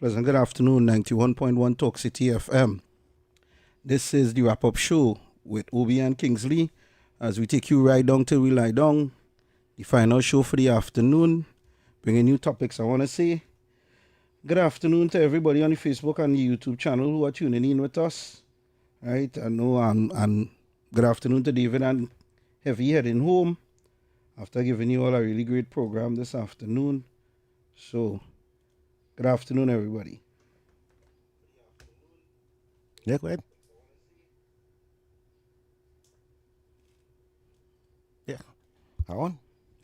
Pleasant good afternoon, 91.1 Talk City FM. This is the wrap-up show with Obi and Kingsley as we take you right down till we lie down. The final show for the afternoon, bringing new topics, I want to say. Good afternoon to everybody on the Facebook and the YouTube channel who are tuning in with us. Right, I know, and good afternoon to David and Heavy heading home after giving you all a really great program this afternoon. So, good afternoon, everybody. Yeah, go ahead. Yeah. On?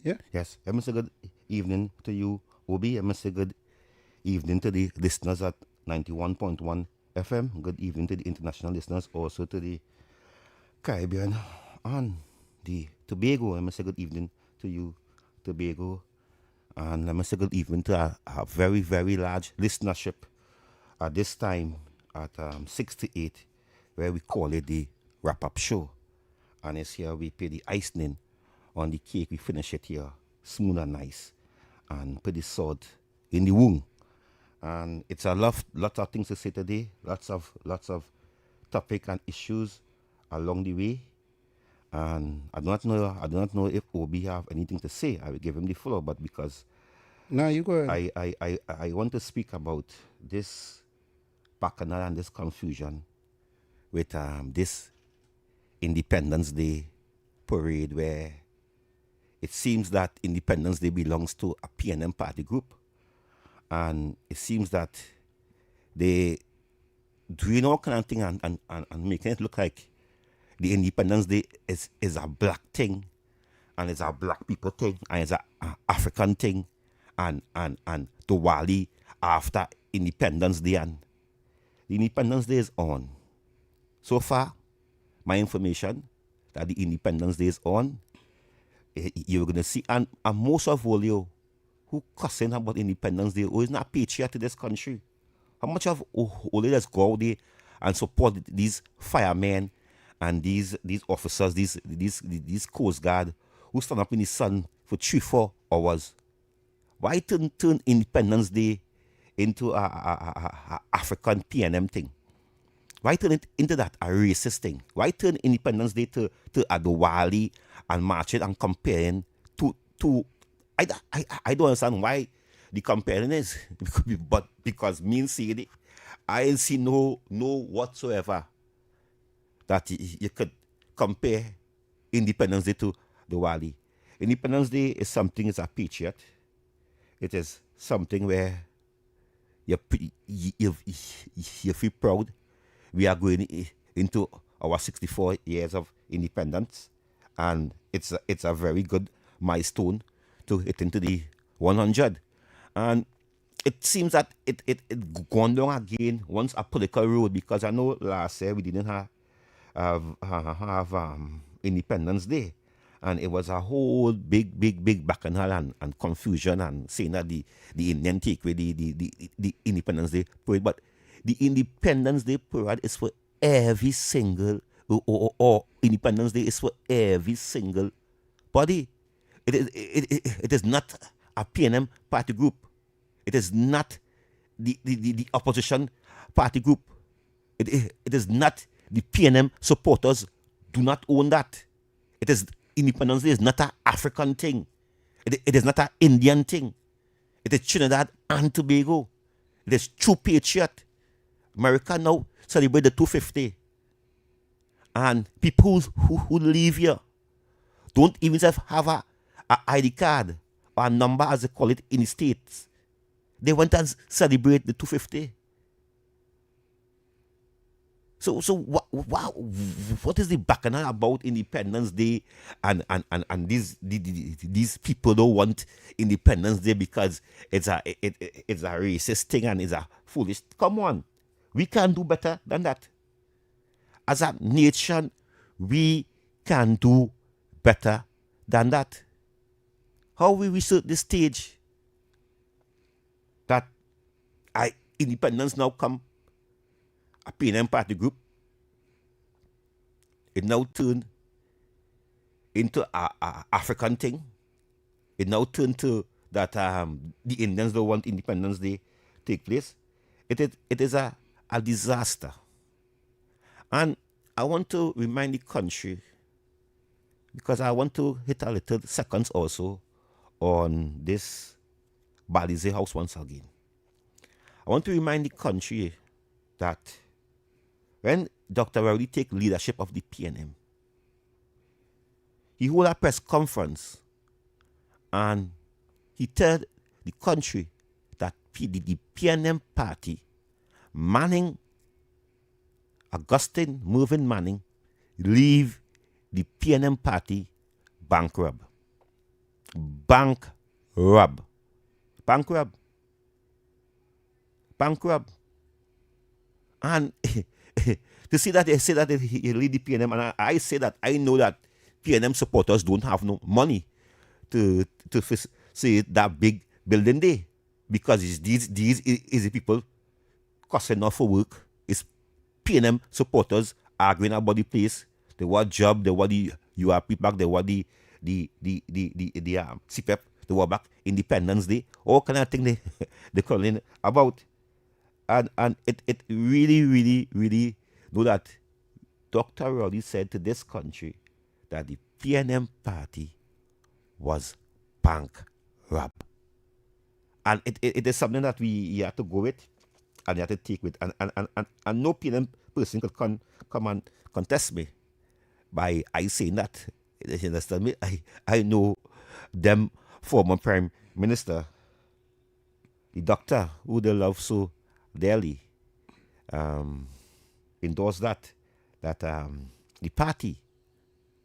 Yeah. Yes. I must say good evening to you, Obi. I must say good evening to the listeners at 91.1 FM. Good evening to the international listeners, also to the Caribbean and the Tobago. I must say good evening to you, Tobago. And I must say good evening to a very, very large listenership at this time at 6 to 8, where we call it the wrap up show. And it's here we pay the icing on the cake. We finish it here smooth and nice and put the salt in the wound. And it's a lot of things to say today. Lots of topic and issues along the way. And I do not know if Obi have anything to say. I will give him the floor, but because Now you go ahead. I want to speak about this bacchanal and this confusion with this Independence Day parade where it seems that Independence Day belongs to a PNM party group. And it seems that they doing all kind of thing and making it look like the Independence Day is a black thing and it's a black people thing and it's a African thing and the Wali after Independence Day and the Independence Day is on. So far, my information that the Independence Day is on, you're gonna see and most of all you who cussing about Independence Day who is not patriot to this country. How much of only let's go out there and support these firemen and these officers, these Coast Guard who stand up in the sun for 3-4 hours? Why turn Independence Day into a African PNM thing? Why turn it into that a racist thing? Why turn Independence Day to Adewale and marching and comparing to I don't understand why the comparing is but because me see it, I ain't see no whatsoever that you could compare Independence Day to the Wali. Independence Day is something as a patriot. It is something where you feel proud. We are going into our 64 years of independence, and it's a very good milestone to hit into the 100. And it seems that it gone down again once a political road because I know last year we didn't have Independence Day. And it was a whole big bacchanal and confusion and saying that the Indian take away the Independence Day parade. But the Independence Day parade is for every single, or Independence Day is for every single body. It is not a PNM party group. It is not the opposition party group. It is not the PNM supporters do not own that. It is Independence Day is not an African thing. It is not an Indian thing. It is Trinidad and Tobago. It is true patriot. America now celebrate the 250. And people who live here don't even have a ID card or a number as they call it in the States. They went and celebrate the 250. So what is the bacchanal about Independence Day and these people don't want Independence Day because it's a racist thing and it's a foolish. Come on, we can do better than that. As a nation, we can do better than that. How we reach this stage that independence now come a PNM party group. It now turned into a African thing. It now turned to that the Indians don't want Independence Day take place. It is a disaster. And I want to remind the country, because I want to hit a little seconds also on this Balize house once again. I want to remind the country that when Dr. Rowley take leadership of the PNM, he hold a press conference and he told the country that the PNM party, Manning, Augustine Mervyn Manning, leave the PNM party bankrupt. Bankrupt. Bankrupt. Bankrupt. And to see that they say that he lead the PNM, and I say that I know that PNM supporters don't have no money to say that big building there, because it's these is the people costing enough for work. It's PNM supporters arguing about the place. They want job. They want the URP back. They want the CPEP. They want back Independence Day. All kind of thing they calling about. And it really know that Dr. Rowley said to this country that the PNM party was bankrupt. And it is something that we have to go with and you have to take with. And no PNM person could come and contest me by I saying that. You understand me? I know them former Prime Minister, the doctor who they love so dearly, endorsed that the party,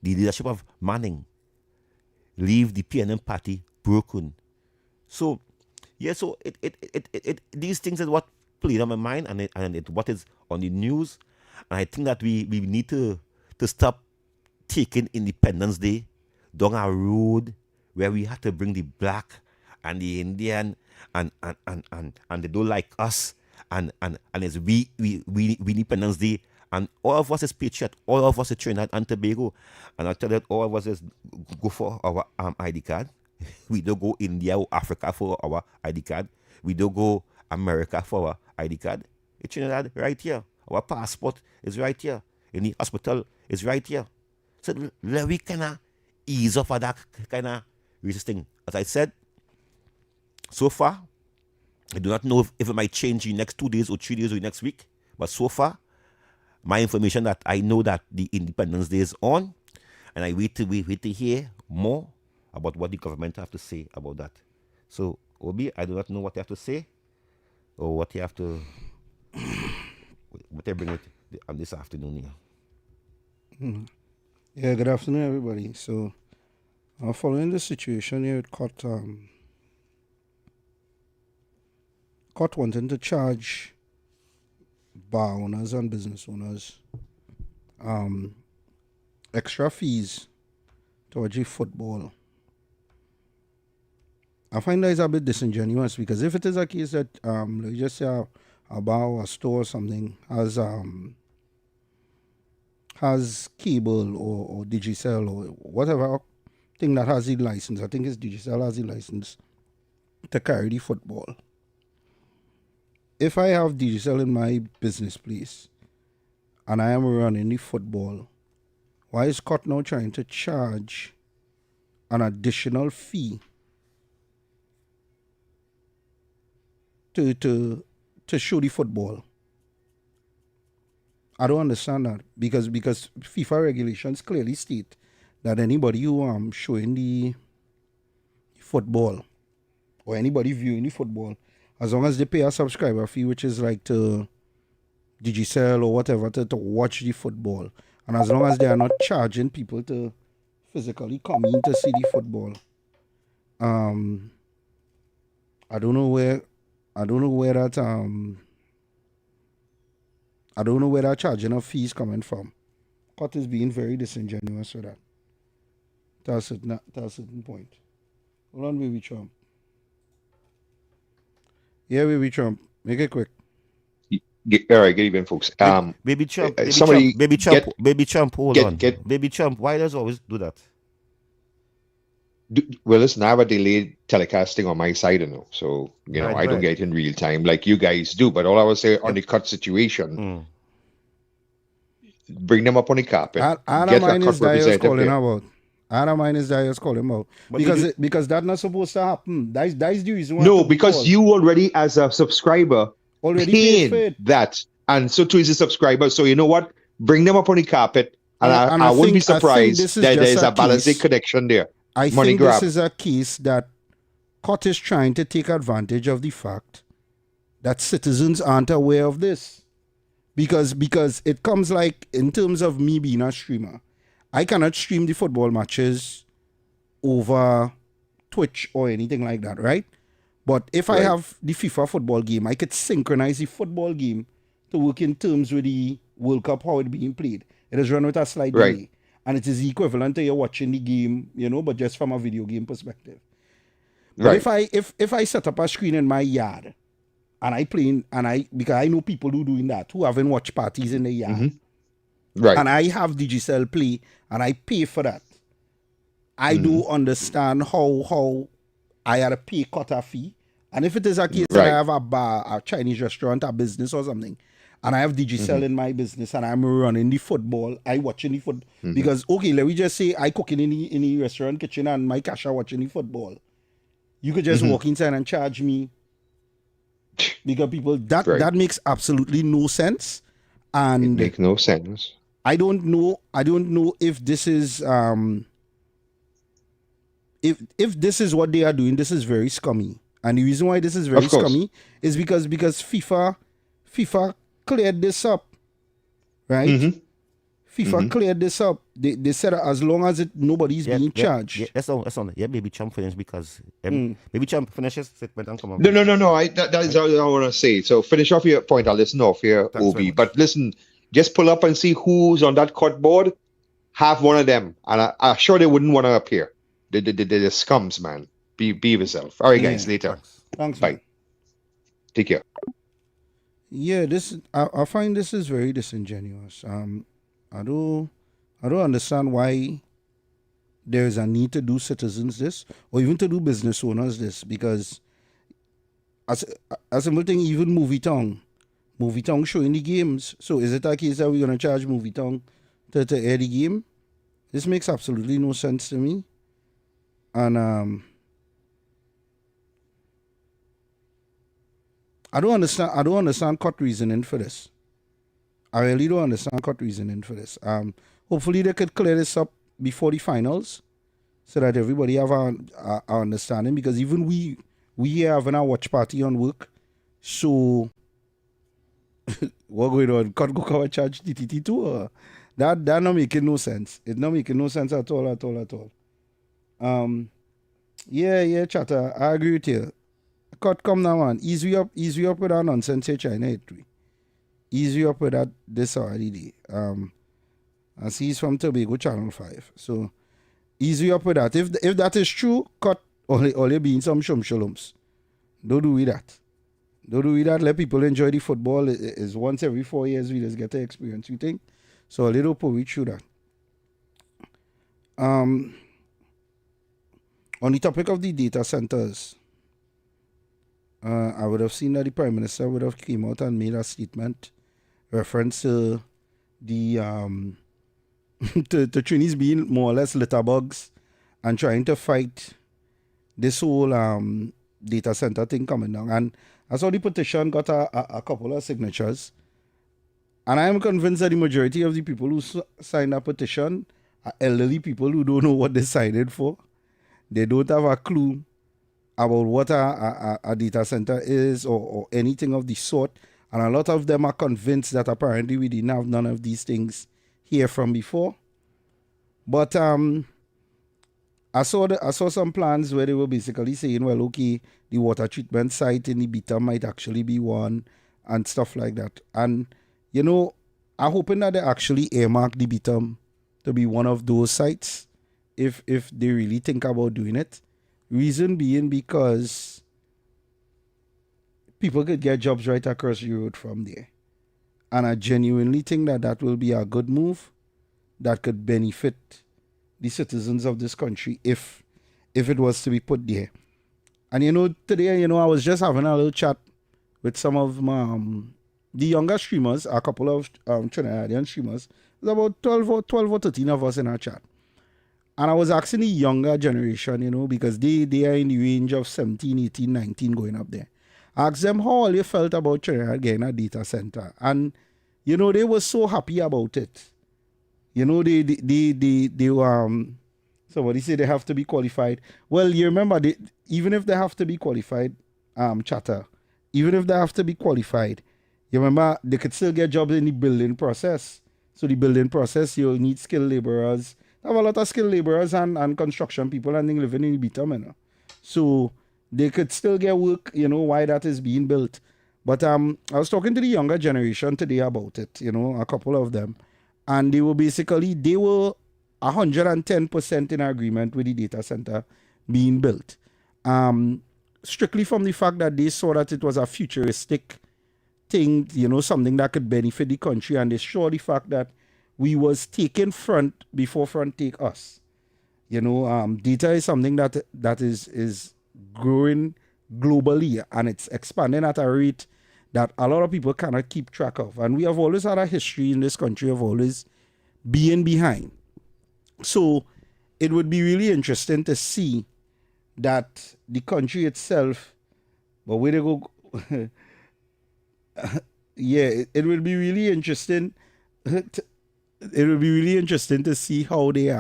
the leadership of Manning, leave the PNM party broken. So yeah, so it these things are what played on my mind, and what is on the news. And I think that we need to stop taking Independence Day down a road where we have to bring the black and the Indian and they don't like us, and it's we Independence Day, and all of us is patriot, all of us is Trinidad and Tobago, and I tell you that all of us is go for our ID card. We don't go India or Africa for our ID card. We don't go America for our ID card. It's Trinidad right here. Our passport is right here. In the hospital is right here. So we kind of ease off of that kind of racist thing. As I said, so far, I do not know if it might change in the next 2 days or 3 days or next week. But so far, my information that I know that the Independence Day is on, and I wait to hear more about what the government have to say about that. So, Obi, I do not know what you have to say or what you have to what they bring it on this afternoon here. Yeah, good afternoon, everybody. So, following the situation here, it caught wanting to charge bar owners and business owners extra fees towards the football. I find that is a bit disingenuous, because if it is a case that let's just say a bar or a store or something has cable or Digicel or whatever thing that has the license, I think it's Digicel has the license to carry the football. If I have Digicel in my business place and I am running the football, why is Scott now trying to charge an additional fee to show the football? I don't understand that, because FIFA regulations clearly state that anybody who showing the football or anybody viewing the football, as long as they pay a subscriber fee, which is like to Digicel or whatever to watch the football, and as long as they are not charging people to physically come in to see the football, I don't know where that charging of fees coming from. Scott is being very disingenuous with that. To a certain point. Hold on, baby Trump. Yeah, baby Trump. Make it quick. All right, good evening, folks. Baby Trump, baby Trump, hold on. Baby Trump, why does always do that? Well, listen, I have a delayed telecasting on my side, so I don't get it in real time like you guys do. But all I would say on the cut situation, bring them up on the carpet. I don't mind his Darius calling about. I don't mind his Darius calling about. Because that's not supposed to happen. That's the reason why. No, because you already, as a subscriber, already paid for paying it. that, and so too is the subscribers. So you know what? Bring them up on the carpet, and And I wouldn't be I think surprised this is that just there's a a balancing case. connection there. I Money think this grab. is a case that COT is trying to take advantage of the fact that citizens aren't aware of this. Because it comes like, in terms of me being a streamer, I cannot stream the football matches over Twitch or anything like that, right? But if I Right. have the FIFA football game, I could synchronize the football game to work in terms with the World Cup, how it's being played. It is run with a slight Right. delay. And it is equivalent to you watching the game, but just from a video game perspective. But Right. if I set up a screen in my yard and I play, because I know people who doing that, who having watch parties in the yard, Right. and I have Digicel Play and I pay for that, I do understand how I had to pay quota fee. And if it is a case that I Right. have a bar, a Chinese restaurant, a business or something, and I have Digicel in my business and I'm running the football, I watching the foot because okay, let me just say I cooking in the restaurant kitchen and my cash are watching the football. You could just walk inside and charge me, because people that Right. makes absolutely no sense. It And makes no sense. I don't know if this is if this is what they are doing. This is very scummy. And the reason why this is very Of course. scummy is because FIFA cleared this up. Right? FIFA cleared this up. They said as long as nobody's being charged. Yeah, that's on. Yeah, maybe Champ finish because maybe Champ finishes statement and come on. No. That is all I want to say. So finish off your point. I'll listen off here, Thanks very Obi. much. But listen, just pull up and see who's on that cut board. Have one of them, and I'm sure they wouldn't want to appear. They're scums, man. Be yourself. All right, guys. Yeah. Later. Thanks, Bye. man. Take care. Yeah, I find this is very disingenuous. I don't understand why there is a need to do citizens this, or even to do business owners this, because as a simple thing, even Movie Tongue showing the games. So is it a case that we're gonna charge Movie Tongue to air the game? This makes absolutely no sense to me. And I don't understand court reasoning for this. I really don't understand court reasoning for this. Hopefully they could clear this up before the finals, so that everybody have a understanding. Because even we here having a watch party on work, so what going on? Court go cover charge TTT too? Or? That not making no sense. It's not making no sense at all. Yeah, chatter. I agree with you. Court come now, man. Easy up with that nonsense here, China history. Easy up with that this already day. I see he's from Tobago Channel 5. So easy up with that. If that is true, cut only being some shumshalums. Don't do with that. Let people enjoy the football. It's once every 4 years we just get the experience, you think? So a little put we through that. On the topic of the data centers, I would have seen that the Prime Minister would have came out and made a statement reference to the to Chinese being more or less litterbugs and trying to fight this whole data center thing coming down. And I saw the petition got a couple of signatures, and I am convinced that the majority of the people who signed that petition are elderly people who don't know what they signed it for. They don't have a clue about what a data center is, or anything of the sort. And a lot of them are convinced that apparently we didn't have none of these things here from before. But I saw some plans where they were basically saying, well, okay, the water treatment site in the Beta might actually be one, and stuff like that. And I'm hoping that they actually earmark the Beta to be one of those sites, if they really think about doing it. Reason being because people could get jobs right across the road from there. And I genuinely think that will be a good move that could benefit the citizens of this country if it was to be put there. And today, I was just having a little chat with some of the younger streamers, a couple of Trinidadian streamers. There's about 12 or 13 of us in our chat. And I was asking the younger generation, because they are in the range of 17, 18, 19 going up there. Ask them how all you felt about Trinidad getting a data center. And, you know, they were so happy about it. You know, they were, somebody said they have to be qualified. Well, you remember, even if they have to be qualified, chatter, even if they have to be qualified, you remember, they could still get jobs in the building process. So the building process, you need skilled laborers. They have a lot of skilled laborers and construction people and they living in the bitumen. You know? So they could still get work, you know, while that is being built. But I was talking to the younger generation today about it, you know, a couple of them. And they were 110% in agreement with the data center being built. Strictly from the fact that they saw that it was a futuristic thing, you know, something that could benefit the country, and they saw the fact that we was taking front before front take us. You know, data is something that is growing globally, and it's expanding at a rate that a lot of people cannot keep track of. And we have always had a history in this country of always being behind. So it would be really interesting to see that the country itself, but where they go, yeah, it will be really interesting. It will be really interesting to see how they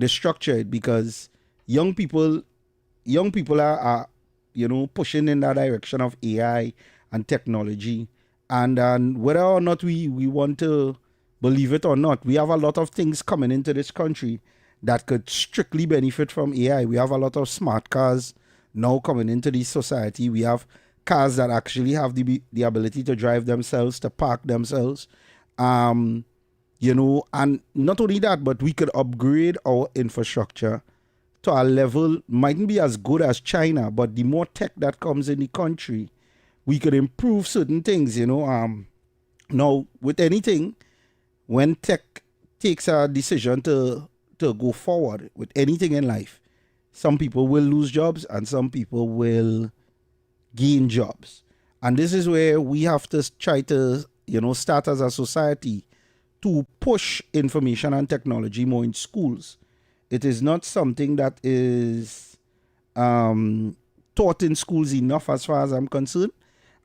structure it, because young people are you know, pushing in that direction of AI and technology, and whether or not we want to believe it or not, we have a lot of things coming into this country that could strictly benefit from AI. We have a lot of smart cars now coming into the society. We have cars that actually have the ability to drive themselves, to park themselves. You know, and not only that, but we could upgrade our infrastructure to a level, mightn't be as good as China, but the more tech that comes in the country, we could improve certain things, you know. Now, with anything, when tech takes a decision to go forward with anything in life, some people will lose jobs and some people will gain jobs. And this is where we have to try to, you know, start as a society to push information and technology more in schools. It is not something that is taught in schools enough as far as I'm concerned,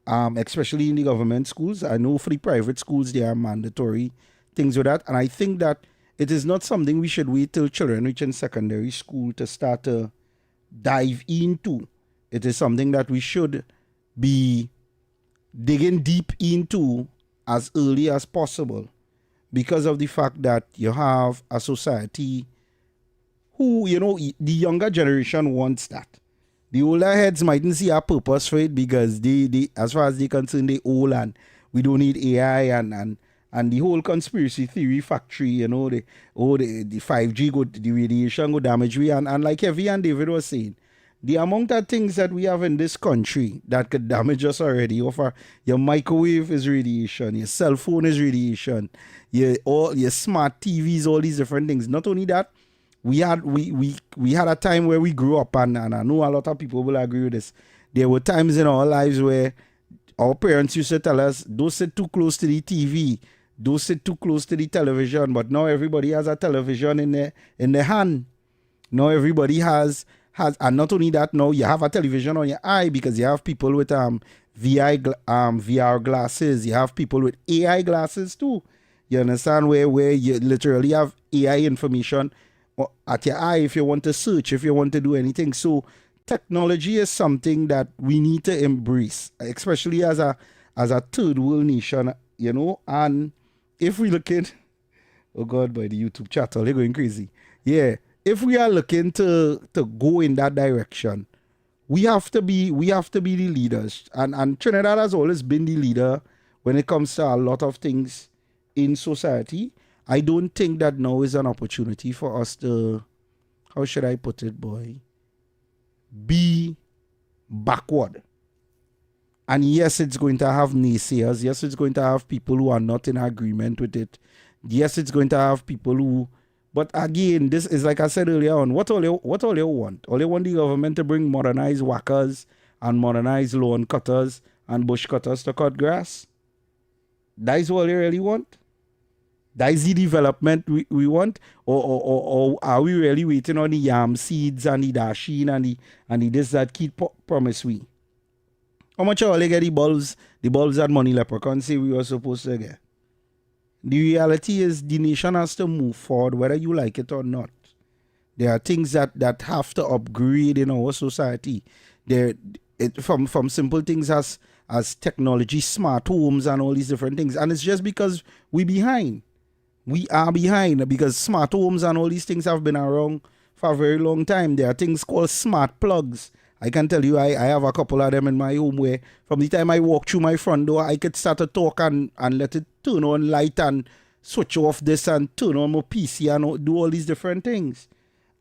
especially in the government schools. I know for the private schools, they are mandatory things with that. And I think that it is not something we should wait till children reach in secondary school to start to dive into. It is something that we should be digging deep into as early as possible, because of the fact that you have a society who, you know, the younger generation wants that. The older heads mightn't see a purpose for it because they as far as they're concerned, they old and we don't need AI and the whole conspiracy theory factory, you know, the 5G go, the radiation go damage we, and like Heavy and David was saying, the amount of things that we have in this country that could damage us already. Your microwave is radiation, your cell phone is radiation, all your smart TVs, all these different things. Not only that, we had a time where we grew up, and I know a lot of people will agree with this. There were times in our lives where our parents used to tell us, don't sit too close to the TV, don't sit too close to the television. But now everybody has a television in their hand. Now everybody has, and not only that, now you have a television on your eye because you have people with VR glasses. You have people with AI glasses too. You understand, where you literally have AI information at your eye if you want to search, if you want to do anything. So technology is something that we need to embrace, especially as a third world nation, you know. And if we look at, oh God, by the YouTube chat, they're going crazy. Yeah. If we are looking to go in that direction, we have to be the leaders. And Trinidad has always been the leader when it comes to a lot of things in society. I don't think that now is an opportunity for us to, how should I put it, boy, be backward. And yes, it's going to have naysayers. Yes, it's going to have people who are not in agreement with it. Yes, it's going to have people who, but again, this is like I said earlier on, what all you want? All you want the government to bring modernized whackers and modernized lawn cutters and bush cutters to cut grass? That is all you really want? That is the development we want? Or are we really waiting on the yam seeds and the dasheen and the this that keep promise we? How much all they get the bulbs that Money Leprechaun say we were supposed to get? The reality is the nation has to move forward whether you like it or not. There are things that have to upgrade in our society. From simple things as technology, smart homes, and all these different things. And it's just because we behind. We are behind because smart homes and all these things have been around for a very long time. There are things called smart plugs. I can tell you, I have a couple of them in my home where from the time I walk through my front door, I could start to talk and let it turn on light and switch off this and turn on my PC and do all these different things.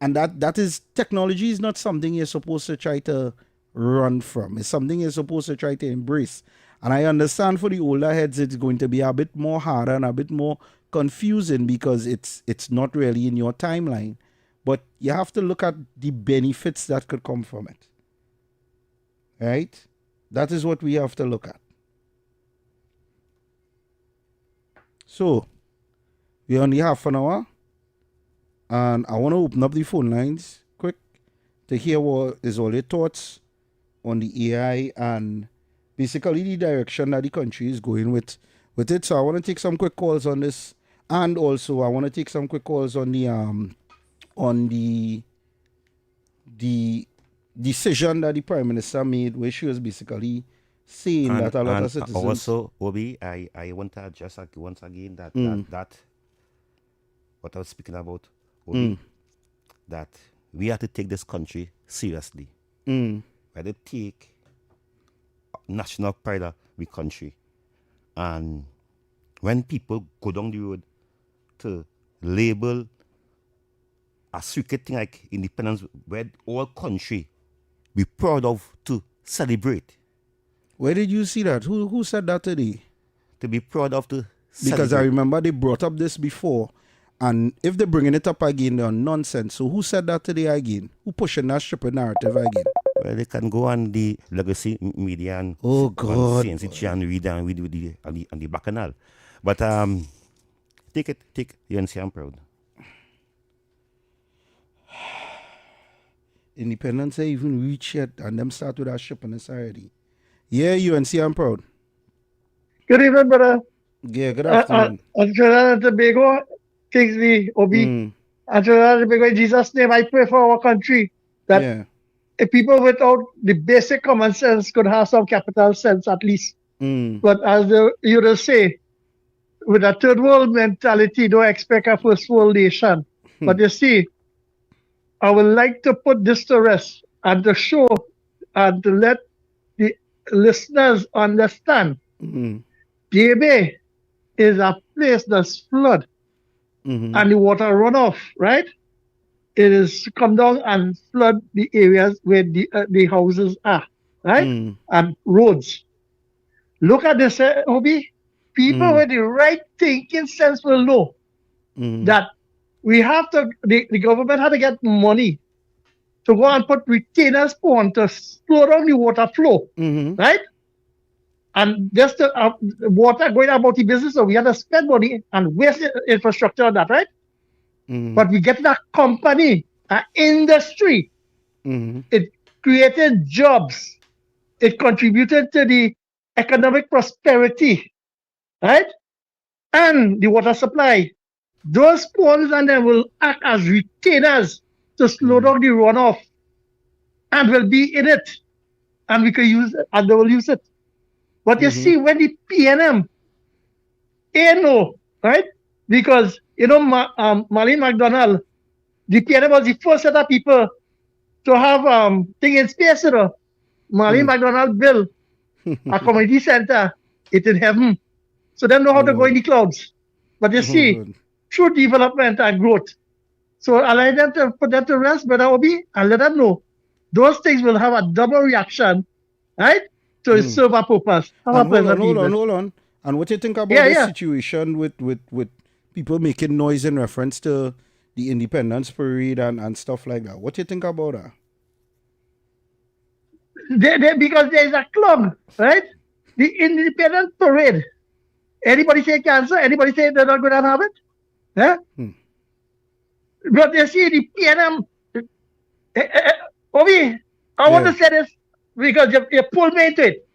And that is, technology is not something you're supposed to try to run from. It's something you're supposed to try to embrace. And I understand for the older heads, it's going to be a bit more harder and a bit more confusing because it's not really in your timeline. But you have to look at the benefits that could come from it. Right? That is what we have to look at. So, we're only half an hour. And I want to open up the phone lines quick to hear what is all your thoughts on the AI and basically the direction that the country is going with it. So I want to take some quick calls on this. And also I want to take some quick calls on the decision that the Prime Minister made, where she was basically saying that a lot of citizens... Also, Obi, I want to address once again that what I was speaking about, Obi, that we have to take this country seriously. We have to take national pride of the country. And when people go down the road to label a secret thing like independence, where all country be proud of to celebrate. Where did you see that? Who said that today? To be proud of to celebrate. Because I remember they brought up this before, and if they're bringing it up again, they're nonsense. So who said that today again? Who pushing that stupid narrative again? Well, they can go on the legacy media and CNCG and read on the bacchanal. But take UNC, I'm proud. Independence ain't even reach yet, and them start with that ship in the society. Yeah, UNC, I'm proud. Good evening, brother. Yeah, good afternoon. Trinidad and Tobago, Kingsley, Obi. And Trinidad and Tobago, in Jesus' name, I pray for our country that if people without the basic common sense could have some capital sense at least. But as you just say, with a third world mentality, don't expect a first world nation. But you see, I would like to put this to rest and to show and to let the listeners understand. DB is a place that's flood and the water run off, right? It is come down and flood the areas where the houses are, right? And roads. Look at this, Obi. People with the right thinking sense will know that we have to, the government had to get money to go and put retainers on to slow down the water flow, right? And just the water going about the business, so we had to spend money and waste infrastructure on that, right? But we get that company, an industry. It created jobs. It contributed to the economic prosperity, right? And the water supply. Those ponds and them will act as retainers to slow down the runoff and will be in it. And we can use it, and they will use it. But you see, when the PNM, right? Because, Marlene McDonald, the PNM was the first set of people to have thing in space, Marlene McDonald built a community center, it in heaven. So they know how to go in the clouds. But you see, through development and growth. So I like them to put that to rest, Brother Obi, and let them know those things will have a double reaction, right? To serve a purpose. Hold on. And what do you think about this situation with people making noise in reference to the Independence Parade and stuff like that? What do you think about that? Because there's a club, right? The Independence Parade. Anybody say cancer? Anybody say they're not going to have it? Huh? But you see, the PNM, Obi, I want to say this because you pulled me into it.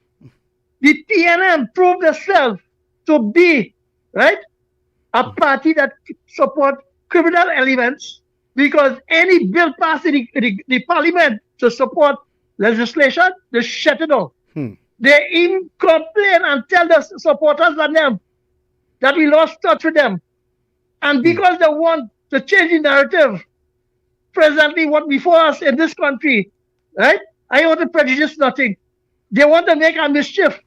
the PNM proved themselves to be, right, a party that support criminal elements because any bill passed in the parliament to support legislation, they shut it down. They even complain and tell the supporters and them that we lost touch with them. And because they want to change the narrative, presently what before us in this country, right? I want to prejudice nothing. They want to make a mischief.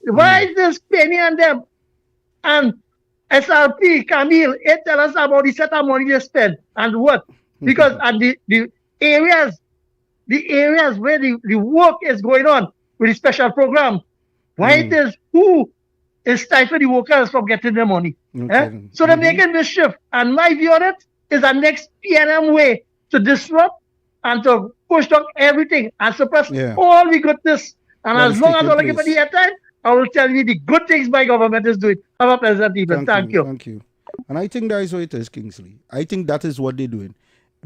Why is this Penny and them and SRP, Camille, it tell us about the set of money they spend and what? Because at the areas where the work is going on with the special program, why it is who is stifling the workers from getting their money? So they're making mischief. And my view on it is the next PNM way to disrupt and to push down everything and suppress all the goodness. And as long as I give it the airtime, I will tell you the good things my government is doing. Have a pleasant evening. Thank you. Thank you. And I think that is what it is, Kingsley. I think that is what they're doing.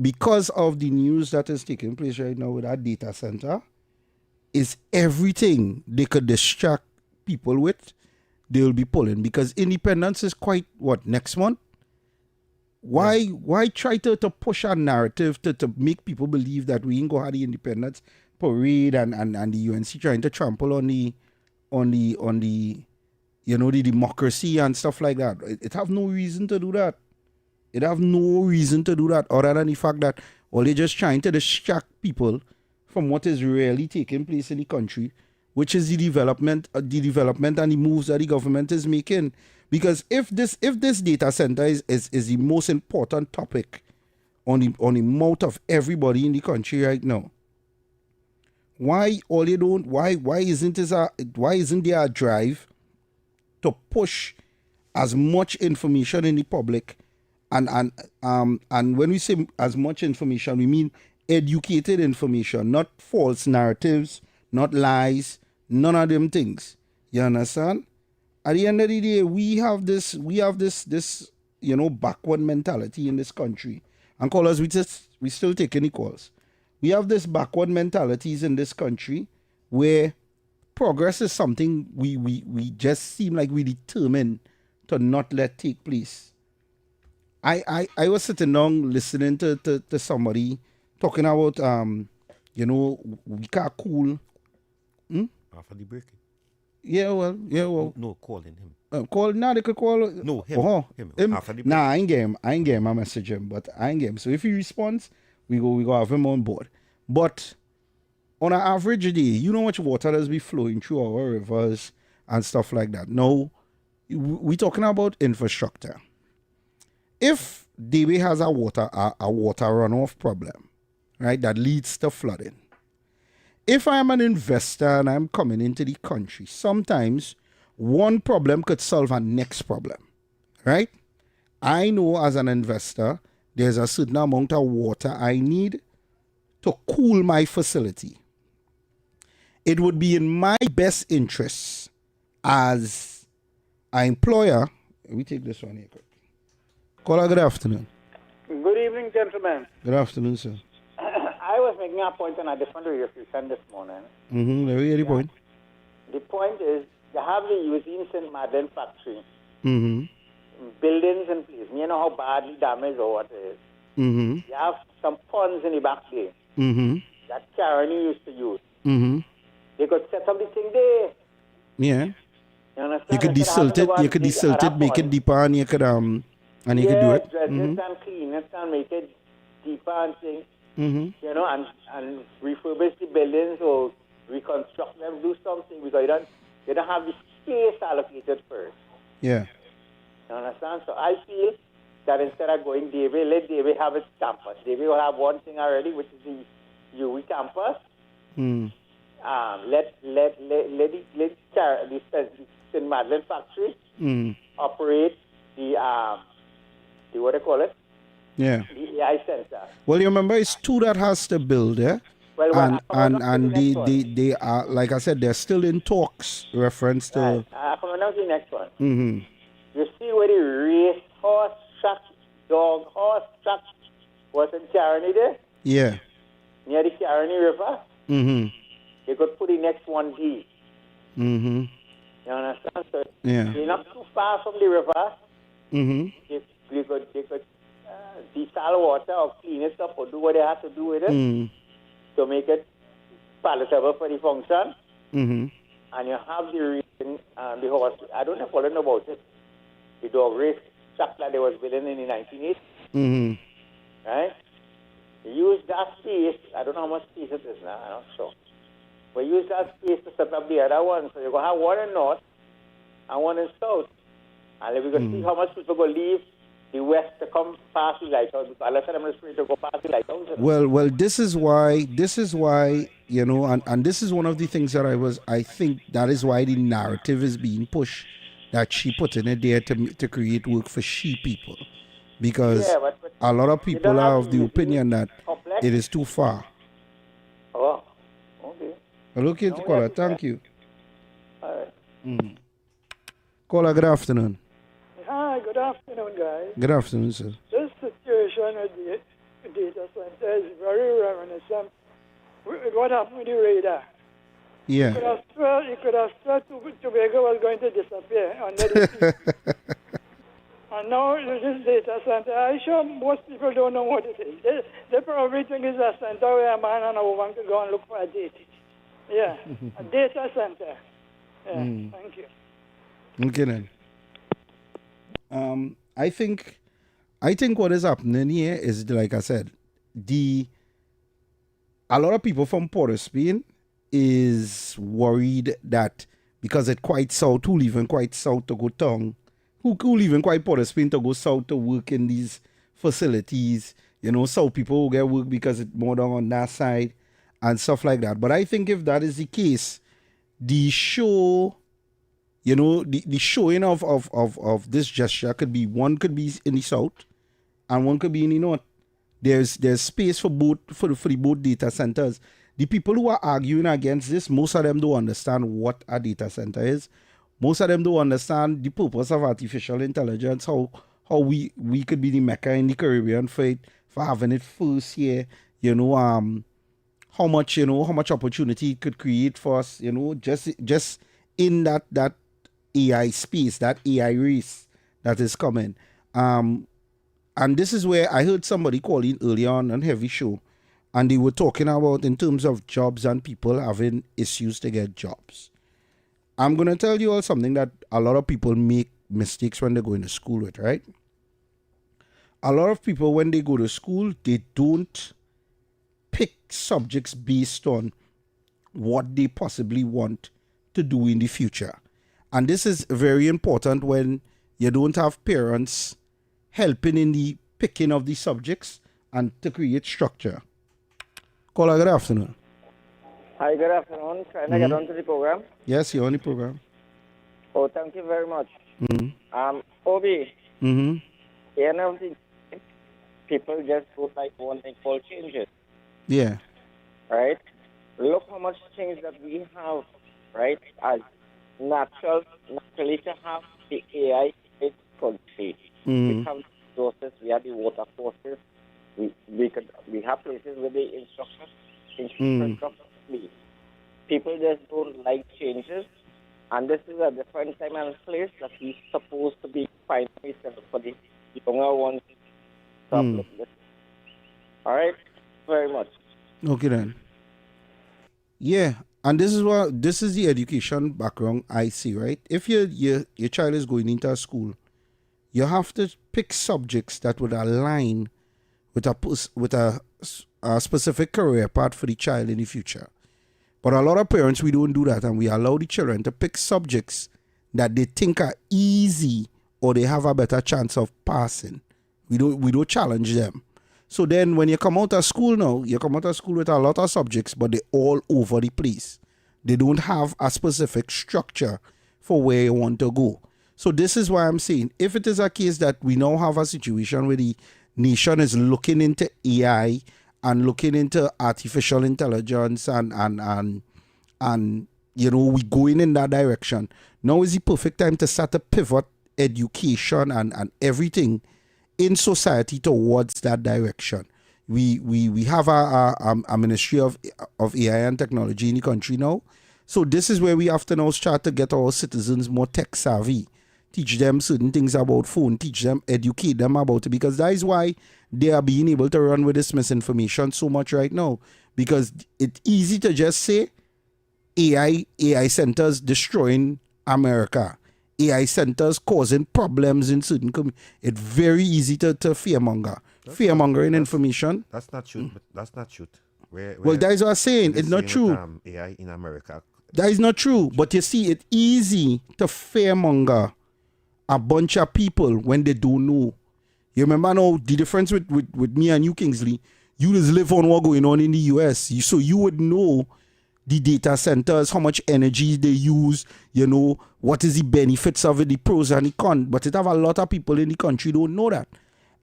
Because of the news that is taking place right now with that data center, is everything they could distract people with, they will be pulling. Because independence is quite, next month? Why try to push a narrative to make people believe that we ain't go have the independence parade and the UNC trying to trample on the the democracy and stuff like that. It have no reason to do that. It have no reason to do that other than the fact that all they're just trying to distract people from what is really taking place in the country, which is the development and the moves that the government is making. Because if this data center is the most important topic on the mouth of everybody in the country right now, why isn't there a drive to push as much information in the public and when we say as much information, we mean educated information, not false narratives, not lies, none of them things. You understand? At the end of the day, we have this backward mentality in this country. And callers, we still take any calls. We have this backward mentalities in this country where progress is something we just seem like we determined to not let take place. I was sitting down listening to somebody talking about we can't cool. After the break. Yeah, well. No, calling him. They could call. No, him. After the break. Nah, I ain't get him. I message him, but I ain't get him. So if he responds, we go have him on board. But on an average day, you know how much water does be flowing through our rivers and stuff like that. Now, we're talking about infrastructure. If DB has a water runoff problem, right, that leads to flooding. If I'm an investor and I'm coming into the country, sometimes one problem could solve a next problem, right? I know as an investor, there's a certain amount of water I need to cool my facility. It would be in my best interests as an employer. We take this one here quick. Caller, good afternoon. Good evening, gentlemen. Good afternoon, sir. I was making a point on a different radio station this morning. Let me hear the point. The point is, you have the Eugene St. Madeleine factory. Buildings in place. You know how badly damaged or what it is. You have some ponds in the back there that Caroni used to use. They could set up the thing there. Yeah. You understand? You could desilt it, make it deeper, and you could do it. Dredge it and clean it and make it deeper and things. You know, and refurbish the buildings or reconstruct them, do something because you don't have the space allocated first. Yeah. You understand? So I feel that instead of going David, let David have its campus. David will have one thing already, which is the UE campus. Let the St. Madeleine factory operate the what do you call it? Yeah. The AI center. Well, you remember it's two that has to build, yeah? Well, and they are, like I said, they're still in talks reference to... Right. I'm coming on to the next one. You see where the race horse track, dog horse track was in Caroni there? Yeah. Near the Caroni River? They could put the next one D. Mm-hmm. You understand? So Yeah. they're not too far from the river. Mm-hmm. They could desal water or clean it up or do what they have to do with it Mm. to make it palatable for the function. Mm-hmm. And you have the reason, the horse. I don't know if you know about it. The dog race track that they was building in the 1980s, Mm-hmm. right? They use that space. I don't know how much space it is now. I'm not sure. But use that space to set up the other one. So you're going to have one in north and one in south. And then we're going to see how much people go leave the west to come past the lighthouse. Because I let them in the street to go past the lighthouse. Well, this is why, you know, and this is one of the things that I think that is why the narrative is being pushed, that she put in it there to create work for she people. Because Yeah, but a lot of you people don't are have of the the opinion that complex. it is too far. Oh, okay. Okay, No, we caller, have to thank say. you. All right. Caller, good afternoon. Hi, good afternoon, guys. Good afternoon, sir. This situation with the data center is very reminiscent with what happened with the radar. Yeah. You could have swear Tobago was going to disappear under the sea. And now this data center, I'm sure most people don't know what it is. They probably think it's a center where a man and a woman could go and look for a date. Yeah, a data center. Yeah, thank you. Okay then. I think what is happening here is, like I said, a lot of people from Port of Spain is worried that because it's quite south, who live in quite south to go town, who live in quite Port of Spain to go south to work in these facilities, you know, south people will get work because it's more down on that side and stuff like that. But I think if that is the case, the show, you know, the showing of this gesture could be, one could be in the south and one could be in the north. There's space for both for the both data centers. The people who are arguing against this, most of them don't understand what a data center is. Most of them don't understand the purpose of artificial intelligence, how we could be the Mecca in the Caribbean for it, for having it first here, you know, how much opportunity it could create for us, you know, just in that AI space, that AI race that is coming. And this is where I heard somebody calling earlier on Heavy Show, and they were talking about in terms of jobs and people having issues to get jobs. I'm going to tell you all something that a lot of people make mistakes when they go into school with, right? A lot of people, when they go to school, they don't pick subjects based on what they possibly want to do in the future. And this is very important when you don't have parents helping in the picking of the subjects and to create structure. Caller, good afternoon. Hi, good afternoon. Trying to get onto the program. Yes, you're on the program. Oh, thank you very much. Obi, Mm-hmm. you know, people just don't like one thing called changes, Yeah. right? Look how much change that we have, right? As naturally to have the AI in country. We have resources, we have the water courses, we have places where the infrastructure. People just don't like changes, and this is a different time and place that we're supposed to be finding for the younger ones. Stop like this. All right, very much. Okay then. Yeah, and this is the education background I see, right? If your child is going into a school, you have to pick subjects that would align with a specific career path for the child in the future. But a lot of parents, we don't do that, and we allow the children to pick subjects that they think are easy or they have a better chance of passing. We don't challenge them. So then when you come out of school now, you come out of school with a lot of subjects, but they're all over the place. They don't have a specific structure for where you want to go. So this is why I'm saying, if it is a case that we now have a situation where the nation is looking into AI and looking into artificial intelligence and you know, we going in that direction, now is the perfect time to start to pivot education and everything in society towards that direction. We have a Ministry of AI and Technology in the country now. So this is where we have to now start to get our citizens more tech savvy. Teach them certain things about phone, teach them, educate them about it, because that is why they are being able to run with this misinformation so much right now. Because it's easy to just say AI centers destroying America. AI centers causing problems in certain communities. It's very easy to fearmonger. Fearmongering information. That's not true. That's not true. Well, that is what I'm saying. It's not true. AI in America. That is not true. But you see, it's easy to fearmonger a bunch of people when they don't know. You remember now the difference with me and you, Kingsley? You just live on what's going on in the US. So you would know the data centers, how much energy they use, what is the benefits of it, the pros and the cons. But it have a lot of people in the country don't know that.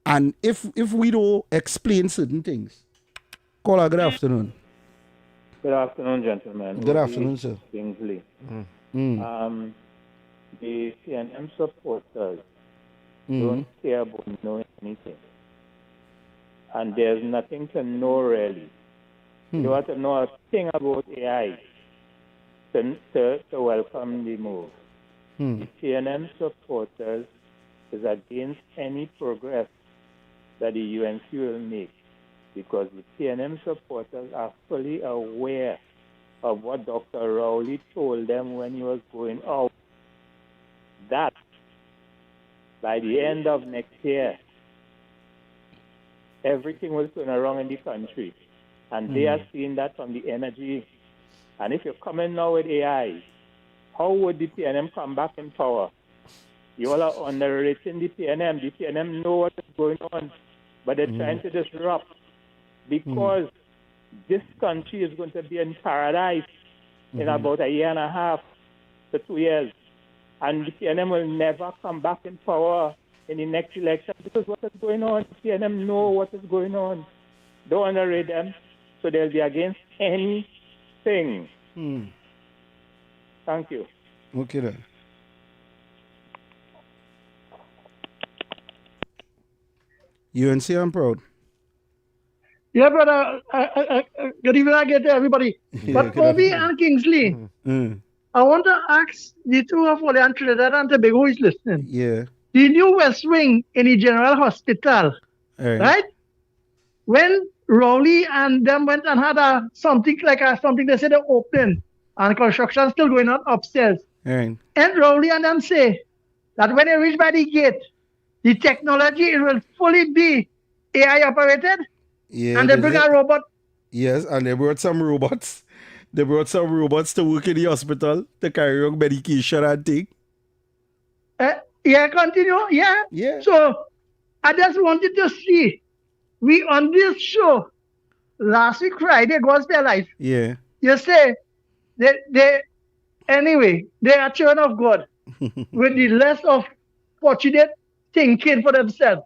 And if we don't explain certain things, caller, good afternoon. Good afternoon, gentlemen. Good afternoon, sir. Kingsley. The CNM supporters don't care about knowing anything. And there's nothing to know, really. You want to know a thing about AI to welcome the move. The CNM supporters is against any progress that the UNC will make, because the CNM supporters are fully aware of what Dr. Rowley told them when he was going out, that by the end of next year, everything will turn around in the country. And they are seeing that from the energy. And if you're coming now with AI, how would the PNM come back in power? You all are underrating the PNM. The PNM know what is going on, but they're trying to disrupt, because this country is going to be in paradise in about a year and a half to 2 years. And the PNM will never come back in power in the next election, because what is going on? The PNM know what is going on. Don't underrate them, so they'll be against anything. Thank you. Okay then. UNC, I'm proud. Yeah, brother. Good evening again to everybody. But good Obi afternoon. and Kingsley, I want to ask the two of you and Trinidad and Tobago who is listening. Yeah. The new West Wing in the General Hospital, right? When Rowley and them went and had something they said they opened, and construction still going on upstairs. Right. And Rowley and them say that when they reach by the gate, the technology it will fully be AI operated, Yeah. and they bring a robot. Yes, and they brought some robots. They brought some robots to work in the hospital to carry on medication and thing. Yeah, continue. Yeah. Yeah. So I just wanted to see, we on this show last week Friday, Gospel Life. Yeah. You say they are children of God with the less of fortunate thinking for themselves,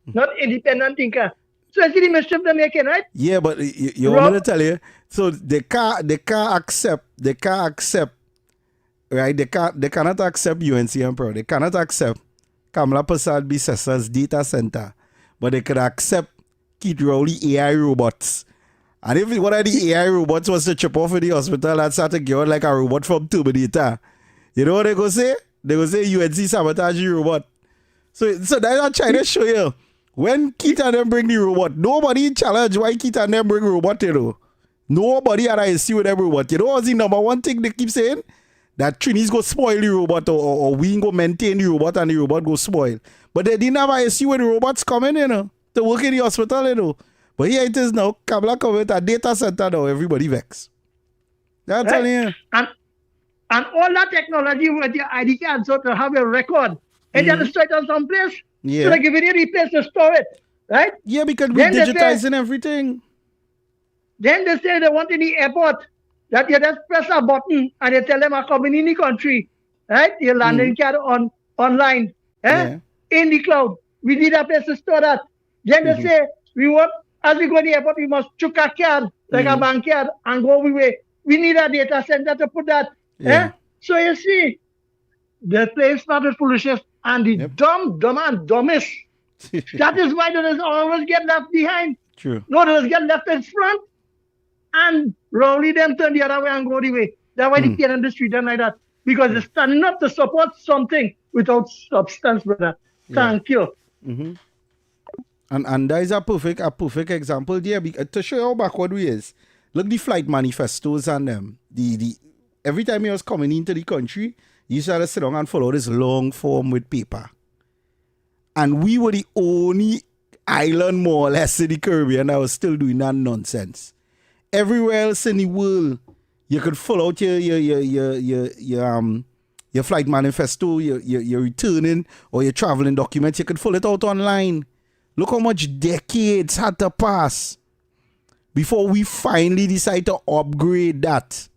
not independent thinker. So I see the mischief they're making, right? Yeah, but you want me to tell you? So they can't accept, right? They cannot accept UNC Emperor. They cannot accept Kamala Prasad Bissasa's data center, but they could accept Keith Rowley AI robots. And if one of the AI robots was to chip off in the hospital and start to give out like a robot from Terminator, you know what they go say? They go say UNC sabotage the robot. So that's what trying to show you. When Keith and them bring the robot, nobody challenge why Keith and them bring robot, Nobody had an issue with them robot. You know what's the number one thing they keep saying? That Trini's go spoil the robot, or we ain't go maintain the robot and the robot go spoil. But they didn't have an issue with the robots coming, to work in the hospital, But here it is now, Kabla come with a data center now, everybody vex. That's telling you. And all that technology with your ID card, so to have a record, and then store it on some place. Yeah. So they give you the place to store it, right? Yeah, because we're digitizing everything. Then they say they want in the airport that you just press a button and they tell them I'm coming in the country, right? Your landing card online, in the cloud. We need a place to store that. Then they say we want, as we go to the airport, we must chuck a card, like a bank card, and go away. We need a data center to put that. So you see, the place started foolishness, and the dumb and dumbest. That is why they always get left behind. True. No, they get left in front. And Rowley them turn the other way and go the way. That's why the PNM industry done like that. Because they're standing up to support something without substance, brother. Thank you. Mm-hmm. And that is a perfect example there. To show you how backward we is. Look the flight manifestos and them. The every time he was coming into the country, he used to sit down and follow this long form with paper. And we were the only island more or less in the Caribbean that was still doing that nonsense. Everywhere else in the world, you could fill out your flight manifesto, your returning or your traveling documents. You could fill it out online. Look how much decades had to pass before we finally decide to upgrade that.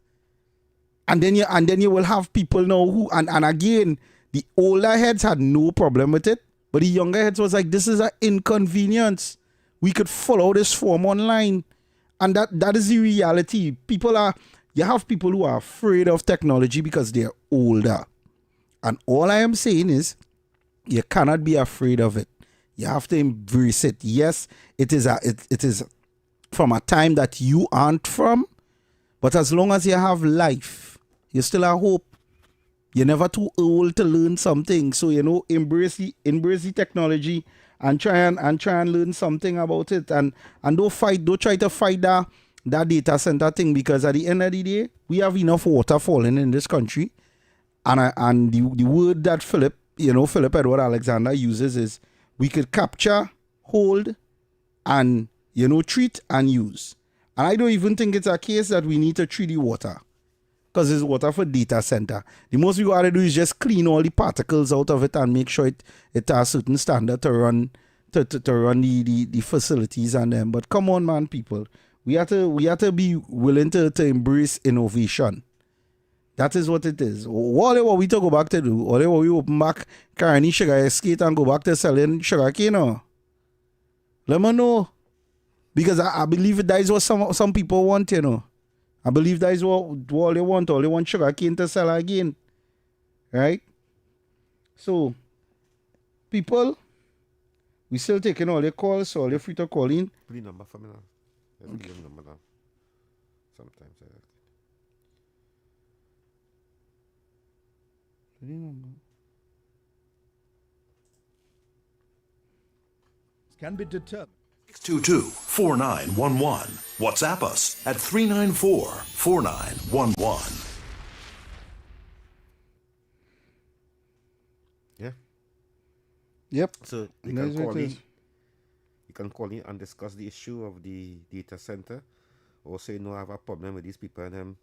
And then you will have people now who and again, the older heads had no problem with it, but the younger heads was like, this is an inconvenience. We could follow this form online. And that is the reality. You have people who are afraid of technology because they're older. And all I am saying is, you cannot be afraid of it. You have to embrace it. Yes, it is from a time that you aren't from, but as long as you have life, you still have hope. You're never too old to learn something. So, embrace the technology and try and learn something about it. And don't try to fight that data center thing, because at the end of the day, we have enough water falling in this country. And the word that Philip Edward Alexander uses is, we could capture, hold, and treat and use. And I don't even think it's a case that we need to treat the water, because it's water for data center. The most we got to do is just clean all the particles out of it and make sure it has a certain standard to run the facilities and them. But come on, man, people, we have to be willing to embrace innovation. That is what it is. What we to go back to do, or we open back Carney Sugar Estate and go back to selling sugar cane. Let me know. Because I believe that is what some people want, I believe that is what all they want. All they want sugar cane to sell again. Right? So, people, we still taking all the calls, so all you're free to call in. Please number for me now. Let's give them number now. Sometimes I have to. Can be determined. 622-4911. WhatsApp us at 394-4911. Yeah. Yep. So you can call in. You can call in and discuss the issue of the data center. Also, I have a problem with these people and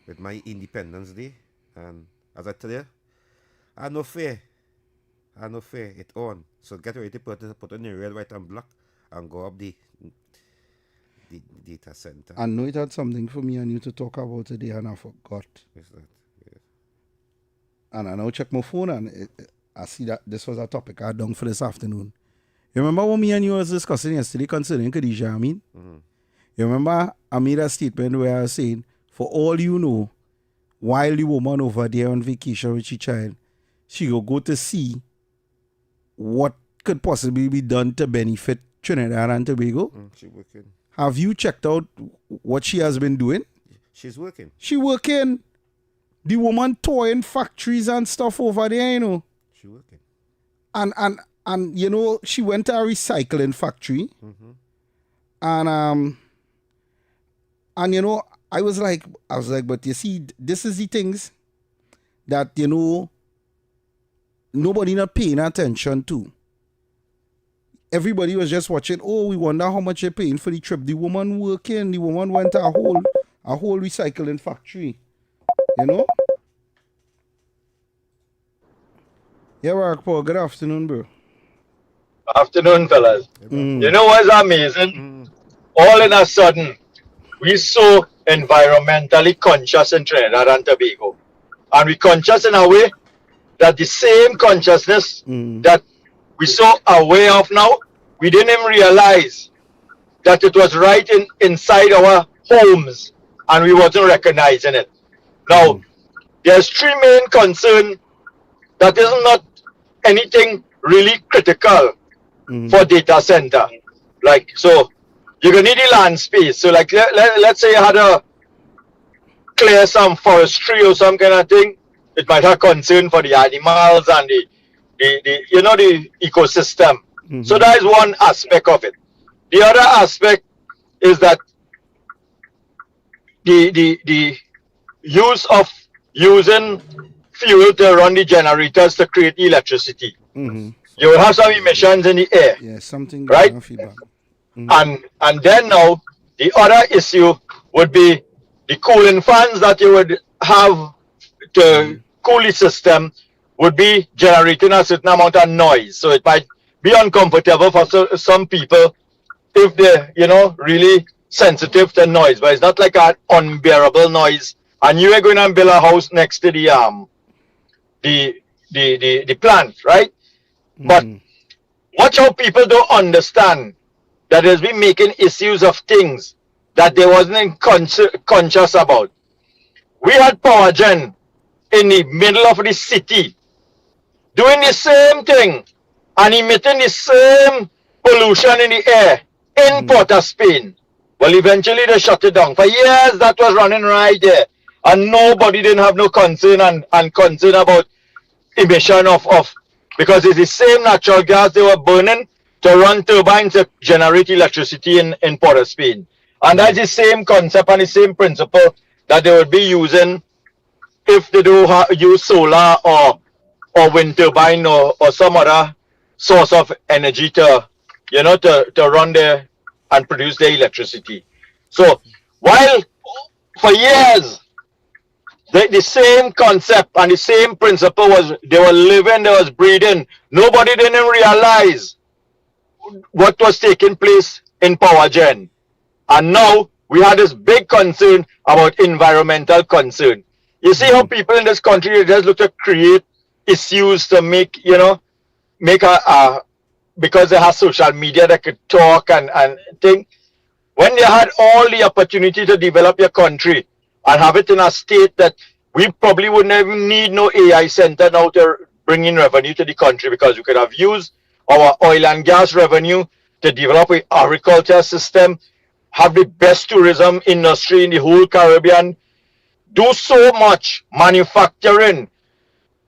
with my Independence Day, and as I tell you, I no fear. It on. So get ready to put on the red, white, and black, and go up the data center. I know it had something for me and you to talk about today, and I forgot. Is that? Yes. And I now check my phone, and I see that this was a topic I had done for this afternoon. You remember what me and you was discussing yesterday concerning Khadija Amin? Mm-hmm. You remember I made a statement where I was saying, for all you know, while the woman over there on vacation with her child, she will go to see what could possibly be done to benefit Trinidad and Tobago. She's working. Have you checked out what she has been doing? She's working. She working. The woman toying factories and stuff over there, She working. And she went to a recycling factory. Mm-hmm. And I was like, but you see, this is the things that, nobody not paying attention to. Everybody was just watching, we wonder how much they're paying for the trip. The woman working, the woman went to a whole recycling factory. Yeah, Paul, good afternoon, bro. Afternoon, fellas. You know what's amazing? All in a sudden, we so environmentally conscious in Trinidad and Tobago. And we conscious in a way that the same consciousness that we so aware of now, we didn't even realize that it was right inside our homes and we wasn't recognizing it. Now, there's three main concerns that is not anything really critical for data center. Like, so, you're going to need the land space. So like, let's say you had to clear some forestry or some kind of thing. It might have concern for the animals and the ecosystem. So that is one aspect of it. The other aspect is that the use of using fuel to run the generators to create electricity. You will have some emissions in the air. Yeah, something right? And then now the other issue would be the cooling fans that you would have to cool the system would be generating a certain amount of noise. So it might be uncomfortable for some people if they're, really sensitive to noise. But it's not like an unbearable noise. And you are going to build a house next to the plant, right? But watch how people don't understand that there's been making issues of things that they wasn't conscious about. We had power gen in the middle of the city doing the same thing and emitting the same pollution in the air in Port of Spain. Well, eventually they shut it down. For years that was running right there, and nobody didn't have no concern and concern about emission of because it's the same natural gas they were burning to run turbines to generate electricity in Port of Spain. And that's the same concept and the same principle that they would be using if they do use solar or wind turbine or some other source of energy to run there and produce their electricity. So while for years the same concept and the same principle was they were living, they was breathing, nobody didn't realize what was taking place in power gen. And now we had this big concern about environmental concern. You see how people in this country just look to create issues to make because they have social media that could talk and think. When they had all the opportunity to develop your country and have it in a state that we probably wouldn't even need no AI center now to bring in revenue to the country, because we could have used our oil and gas revenue to develop an agriculture system, have the best tourism industry in the whole Caribbean, do so much manufacturing,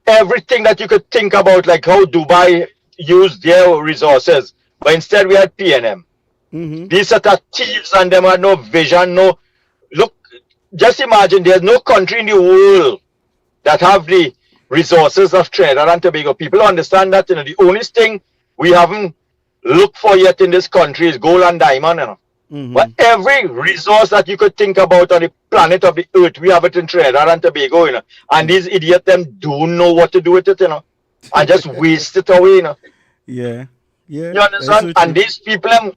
everything that you could think about, like how Dubai used their resources. But instead we had PNM. These set of thieves and them had no vision, look, just imagine there's no country in the world that have the resources of Trinidad and Tobago. People understand that, the only thing we haven't looked for yet in this country is gold and diamond, But every resource that you could think about on the planet of the earth, we have it in Trinidad and Tobago, And these idiots, them don't know what to do with it, And just waste it away, Yeah. You understand? And these people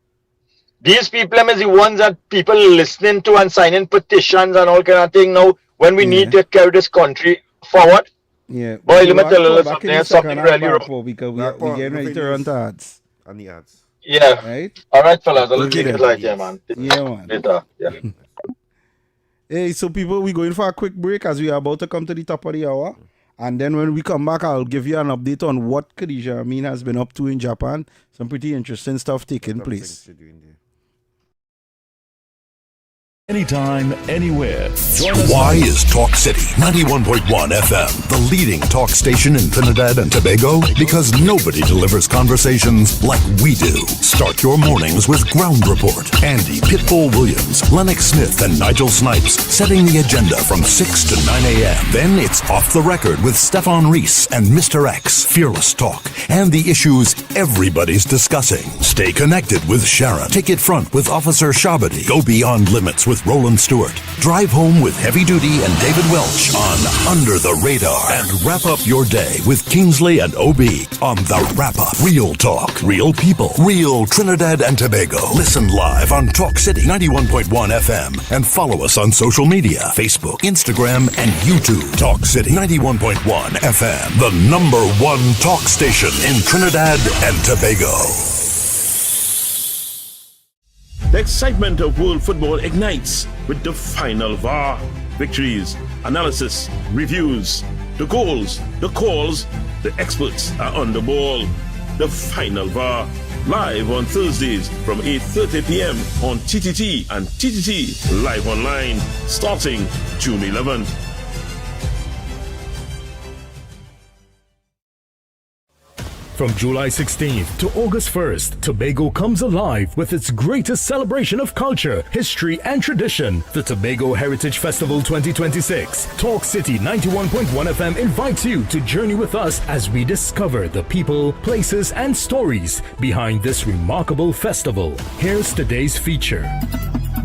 is the ones that people listening to and signing petitions and all kind of thing now when we need to carry this country forward. Yeah. Boy, let me tell you something really wrong. Because we're getting ready to run to ads. On the ads. Yeah. Right? All right, fellas. I'll keep it like that, man. Yeah, man. Later. Yeah. Hey, so people, we're going for a quick break as we are about to come to the top of the hour. And then when we come back, I'll give you an update on what Khadija Amin has been up to in Japan. Some pretty interesting stuff taking place. Anytime, anywhere. Why is Talk City 91.1 FM the leading talk station in Trinidad and Tobago? Because nobody delivers conversations like we do. Start your mornings with Ground Report. Andy Pitbull Williams, Lennox Smith, and Nigel Snipes setting the agenda from 6 to 9 a.m. Then it's Off the Record with Stefan Reese and Mr. X, Fearless Talk, and the issues everybody's discussing. Stay connected with Sharon. Take it front with Officer Shabadi. Go beyond limits with Roland Stewart. Drive home with Heavy Duty and David Welch on Under the Radar. And wrap up your day with Kingsley and OB on The Wrap Up. Real talk, real people, real Trinidad and Tobago. Listen live on Talk City 91.1 FM and follow us on social media, Facebook, Instagram, and YouTube. Talk City 91.1 FM, the #1 talk station in Trinidad and Tobago. The excitement of world football ignites with the final VAR. Victories, analysis, reviews, the goals, the calls, the experts are on the ball. The Final VAR, live on Thursdays from 8:30 p.m. on TTT and TTT Live Online, starting June 11th. From July 16th to August 1st, Tobago comes alive with its greatest celebration of culture, history, and tradition, the Tobago Heritage Festival 2026. Talk City 91.1 FM invites you to journey with us as we discover the people, places, and stories behind this remarkable festival. Here's today's feature.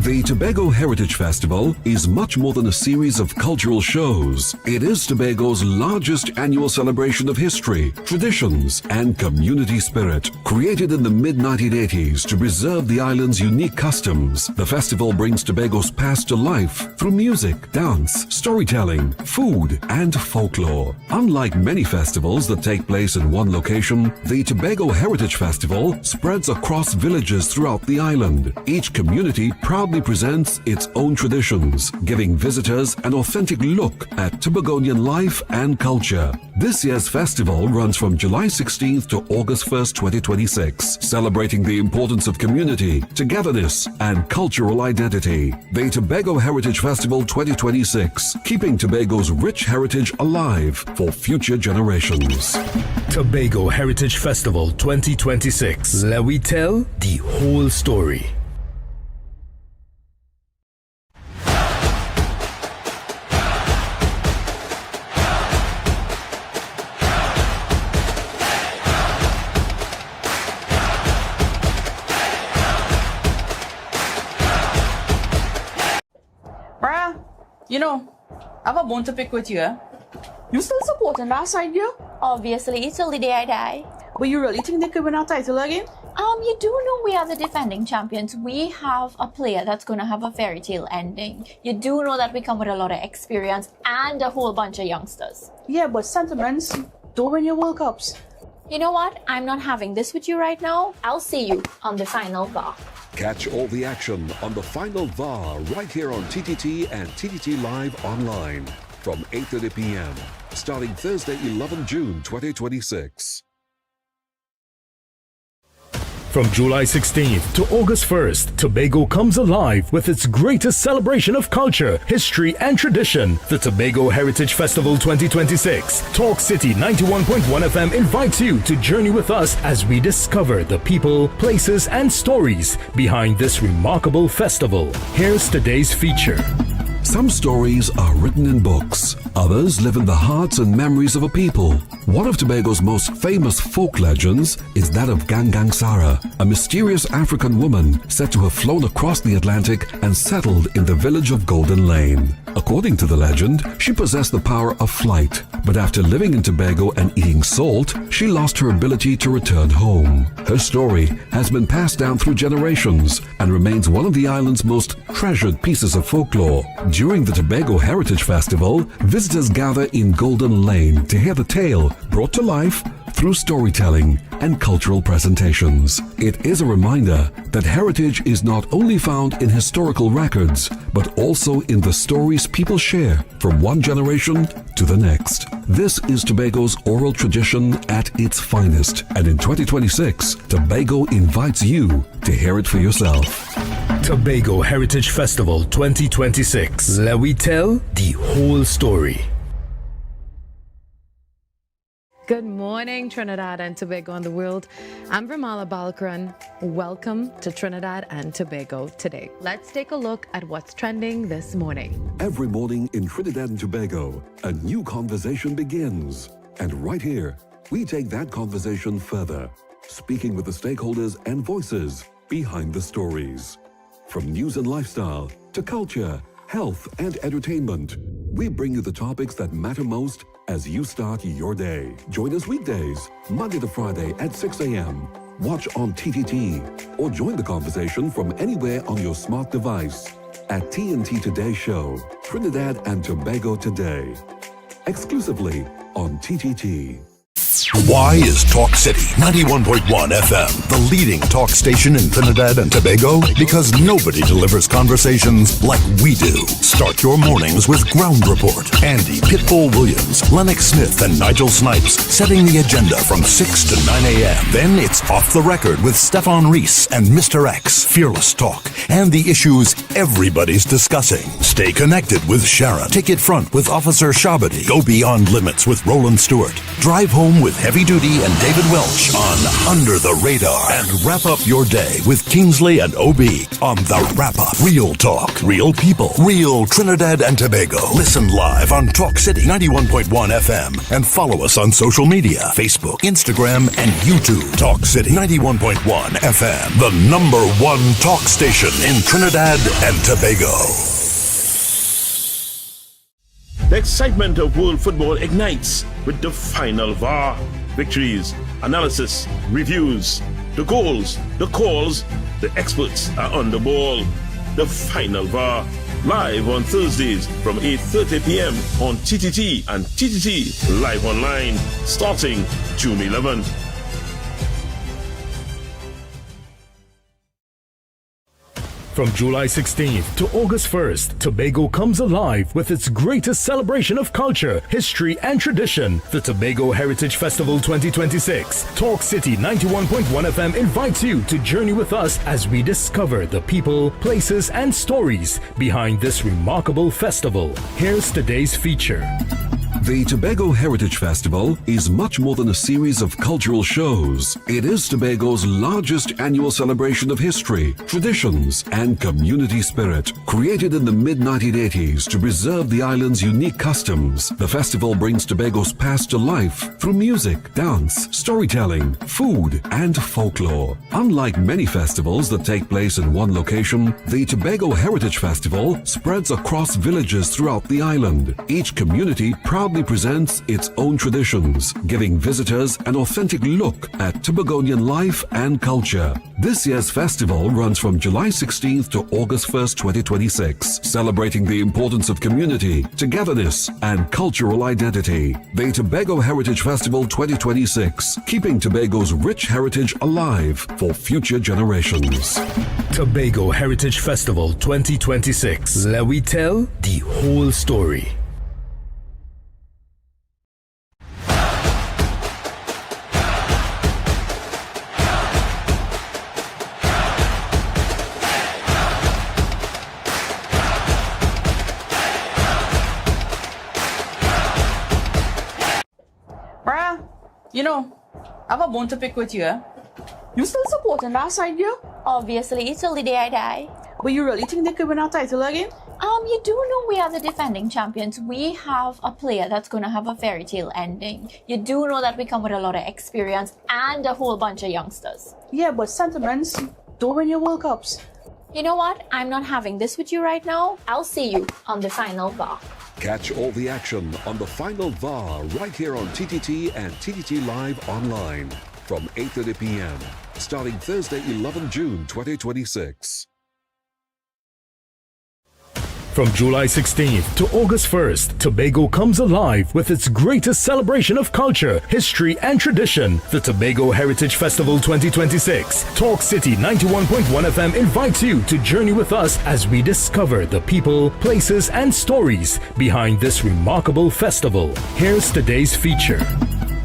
The Tobago Heritage Festival is much more than a series of cultural shows. It is Tobago's largest annual celebration of history, traditions, and community spirit. Created in the mid-1980s to preserve the island's unique customs, the festival brings Tobago's past to life through music, dance, storytelling, food, and folklore. Unlike many festivals that take place in one location, the Tobago Heritage Festival spreads across villages throughout the island. Each community proudly presents its own traditions, giving visitors an authentic look at Tobagonian life and culture. This year's festival runs from July 16th to August 1st, 2026, celebrating the importance of community, togetherness, and cultural identity. The Tobago Heritage Festival 2026, keeping Tobago's rich heritage alive for future generations. Tobago Heritage Festival 2026. Let we tell the whole story. You know, I have a bone to pick with you, eh? You still supporting that side, yeah? Obviously, till the day I die. But you really think they could win our title again? You do know we are the defending champions. We have a player that's going to have a fairy tale ending. You do know that we come with a lot of experience and a whole bunch of youngsters. Yeah, but sentiments don't win your World Cups. You know what? I'm not having this with you right now. I'll see you on the final VAR. Catch all the action on the Final VAR right here on TTT and TTT Live Online from 8:30 p.m. starting Thursday, 11 June 2026. From July 16th to August 1st, Tobago comes alive with its greatest celebration of culture, history, and tradition, the Tobago Heritage Festival 2026. Talk City 91.1 FM invites you to journey with us as we discover the people, places, and stories behind this remarkable festival. Here's today's feature. Some stories are written in books. Others live in the hearts and memories of a people. One of Tobago's most famous folk legends is that of Gangang Sara, a mysterious African woman said to have flown across the Atlantic and settled in the village of Golden Lane. According to the legend, she possessed the power of flight, but after living in Tobago and eating salt, she lost her ability to return home. Her story has been passed down through generations and remains one of the island's most treasured pieces of folklore. During the Tobago Heritage Festival, visitors gather in Golden Lane to hear the tale brought to life through storytelling and cultural presentations. It is a reminder that heritage is not only found in historical records, but also in the stories people share from one generation to the next. This is Tobago's oral tradition at its finest, and in 2026, Tobago invites you to hear it for yourself. Tobago Heritage Festival 2026. Let we tell the whole story. Good morning, Trinidad and Tobago and the world. I'm Vermala Balkaran. Welcome to Trinidad and Tobago today. Let's take a look at what's trending this morning. Every morning in Trinidad and Tobago, a new conversation begins. And right here, we take that conversation further, speaking with the stakeholders and voices behind the stories. From news and lifestyle to culture, health, and entertainment, we bring you the topics that matter most as you start your day. Join us weekdays, Monday to Friday at 6 a.m. Watch on TTT or join the conversation from anywhere on your smart device at TNT Today Show, Trinidad and Tobago Today, exclusively on TTT. Why is Talk City 91.1 FM the leading talk station in Trinidad and Tobago? Because nobody delivers conversations like we do. Start your mornings with Ground Report. Andy Pitbull Williams, Lennox Smith, and Nigel Snipes setting the agenda from 6 to 9 a.m. Then it's Off the Record with Stefan Reese and Mr. X, Fearless Talk, and the issues everybody's discussing. Stay connected with Sharon. Take it front with Officer Shabadi. Go beyond limits with Roland Stewart. Drive home with Heavy Duty and David Welch on Under the Radar. And wrap up your day with Kingsley and OB on The Wrap Up. Real talk, real people, real Trinidad and Tobago. Listen live on Talk City 91.1 FM and follow us on social media, Facebook, Instagram, and YouTube. Talk City 91.1 FM, the #1 talk station in Trinidad and Tobago. The excitement of world football ignites with the final VAR. Victories, analysis, reviews, the goals, the calls, the experts are on the ball. The final VAR, live on Thursdays from 8:30 p.m. on TTT and TTT Live Online, starting June 11th. From July 16th to August 1st, Tobago comes alive with its greatest celebration of culture, history, and tradition, the Tobago Heritage Festival 2026. Talk City 91.1 FM invites you to journey with us as we discover the people, places, and stories behind this remarkable festival. Here's today's feature. The Tobago Heritage Festival is much more than a series of cultural shows. It is Tobago's largest annual celebration of history, traditions, and community spirit. Created in the mid-1980s to preserve the island's unique customs, the festival brings Tobago's past to life through music, dance, storytelling, food, and folklore. Unlike many festivals that take place in one location, the Tobago Heritage Festival spreads across villages throughout the island. Each community proudly presents its own traditions, giving visitors an authentic look at Tobagonian life and culture. This year's festival runs from July 16th to August 1st, 2026, celebrating the importance of community, togetherness, and cultural identity. The Tobago Heritage Festival 2026, keeping Tobago's rich heritage alive for future generations. Tobago Heritage Festival 2026. Let we tell the whole story. You know, I have a bone to pick with you, eh? You still supporting that side, girl? Obviously, till the day I die. But you really think they could win our title again? You do know we are the defending champions. We have a player that's going to have a fairy tale ending. You do know that we come with a lot of experience and a whole bunch of youngsters. Yeah, but sentiments don't win your World Cups. You know what? I'm not having this with you right now. I'll see you on the final VAR. Catch all the action on the final VAR right here on TTT and TTT Live Online from 8:30 p.m. starting Thursday, 11 June 2026. From July 16th to August 1st, Tobago comes alive with its greatest celebration of culture, history, and tradition, the Tobago Heritage Festival 2026. Talk City 91.1 FM invites you to journey with us as we discover the people, places, and stories behind this remarkable festival. Here's today's feature.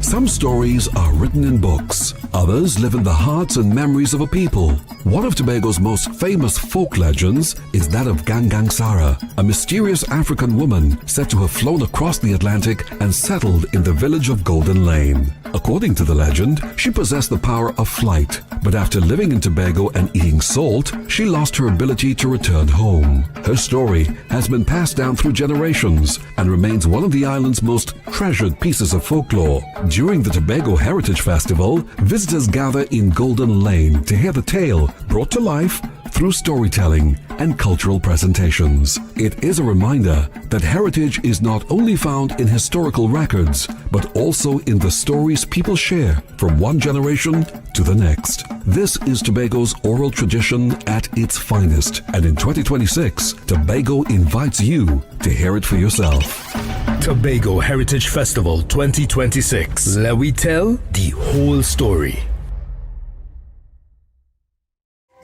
Some stories are written in books. Others live in the hearts and memories of a people. One of Tobago's most famous folk legends is that of Gangang Sara, a mysterious African woman said to have flown across the Atlantic and settled in the village of Golden Lane. According to the legend, she possessed the power of flight, but after living in Tobago and eating salt, she lost her ability to return home. Her story has been passed down through generations and remains one of the island's most treasured pieces of folklore. During the Tobago Heritage Festival, visitors gather in Golden Lane to hear the tale brought to life through storytelling and cultural presentations. It is a reminder that heritage is not only found in historical records, but also in the stories people share from one generation to the next. This is Tobago's oral tradition at its finest, and in 2026, Tobago invites you to hear it for yourself. Tobago Heritage Festival 2026. Let we tell the whole story.